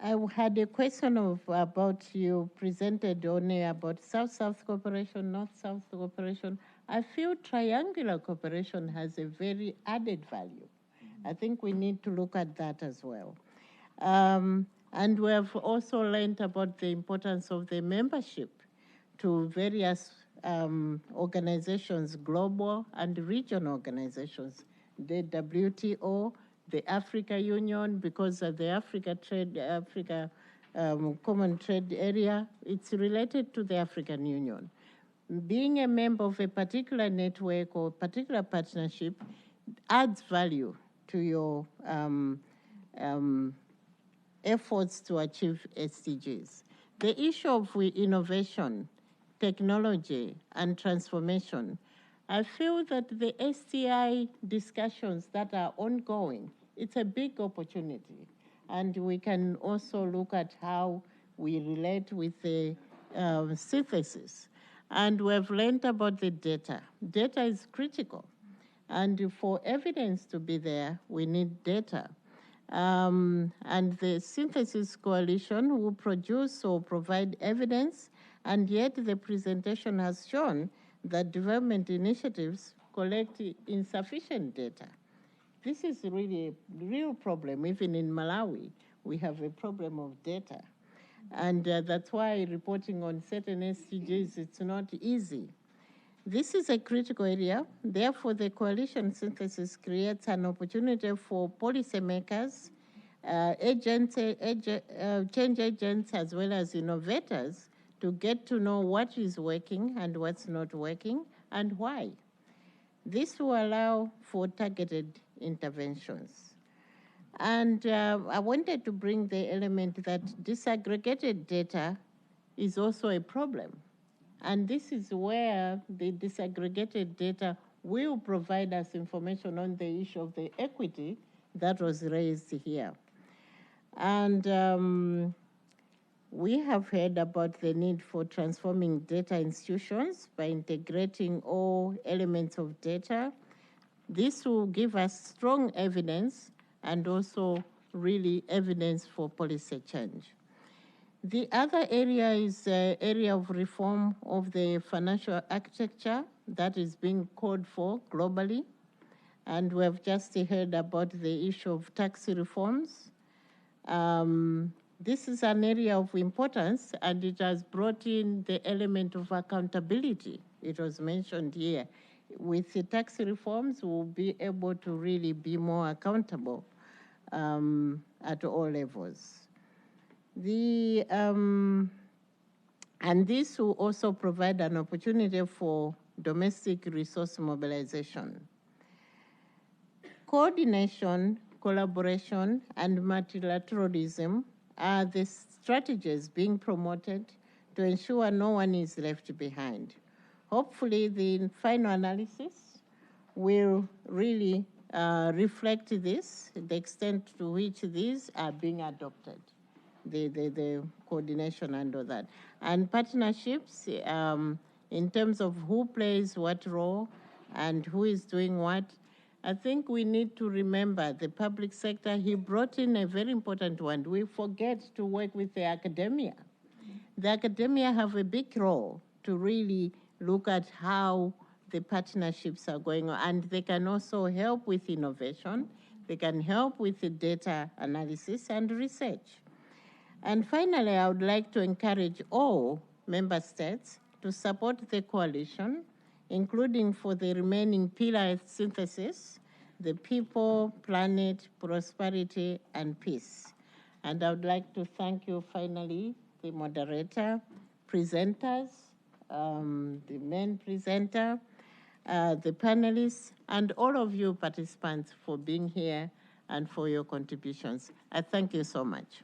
I had a question about you presented only about South-South cooperation, North-South cooperation. I feel triangular cooperation has a very added value. I think we need to look at that as well. And we have also learned about the importance of the membership to various organizations, global and regional organizations, the WTO, the Africa Union, because of the Africa Common Trade Area, it's related to the African Union. Being a member of a particular network or particular partnership adds value to your efforts to achieve SDGs. The issue of innovation, technology, and transformation, I feel that the STI discussions that are ongoing, it's a big opportunity. And we can also look at how we relate with the synthesis. And we've learned about the data. Data is critical. And for evidence to be there, we need data. And the Synthesis Coalition will produce or provide evidence, and yet the presentation has shown that development initiatives collect insufficient data. This is really a real problem. Even in Malawi, we have a problem of data. And that's why reporting on certain SDGs, it's not easy. This is a critical area. Therefore, the coalition synthesis creates an opportunity for policymakers, change agents, as well as innovators to get to know what is working and what's not working and why. This will allow for targeted interventions. And I wanted to bring the element that disaggregated data is also a problem. And this is where the disaggregated data will provide us information on the issue of the equity that was raised here. And we have heard about the need for transforming data institutions by integrating all elements of data. This will give us strong evidence and also really evidence for policy change. The other area is the area of reform of the financial architecture that is being called for globally. And we have just heard about the issue of tax reforms. This is an area of importance, and it has brought in the element of accountability. It was mentioned here. With the tax reforms, we'll be able to really be more accountable at all levels. And this will also provide an opportunity for domestic resource mobilization. Coordination, collaboration, and multilateralism are the strategies being promoted to ensure no one is left behind. Hopefully, the final analysis will really reflect this, the extent to which these are being adopted, the coordination and all that. And partnerships, in terms of who plays what role and who is doing what, I think we need to remember the public sector. He brought in a very important one. We forget to work with the academia. The academia have a big role to really look at how the partnerships are going on, and they can also help with innovation. They can help with the data analysis and research. And finally, I would like to encourage all member states to support the coalition, including for the remaining pillar synthesis, the people, planet, prosperity, and peace. And I would like to thank you finally, the moderator, presenters, the main presenter, the panelists, and all of you participants for being here and for your contributions. I thank you so much.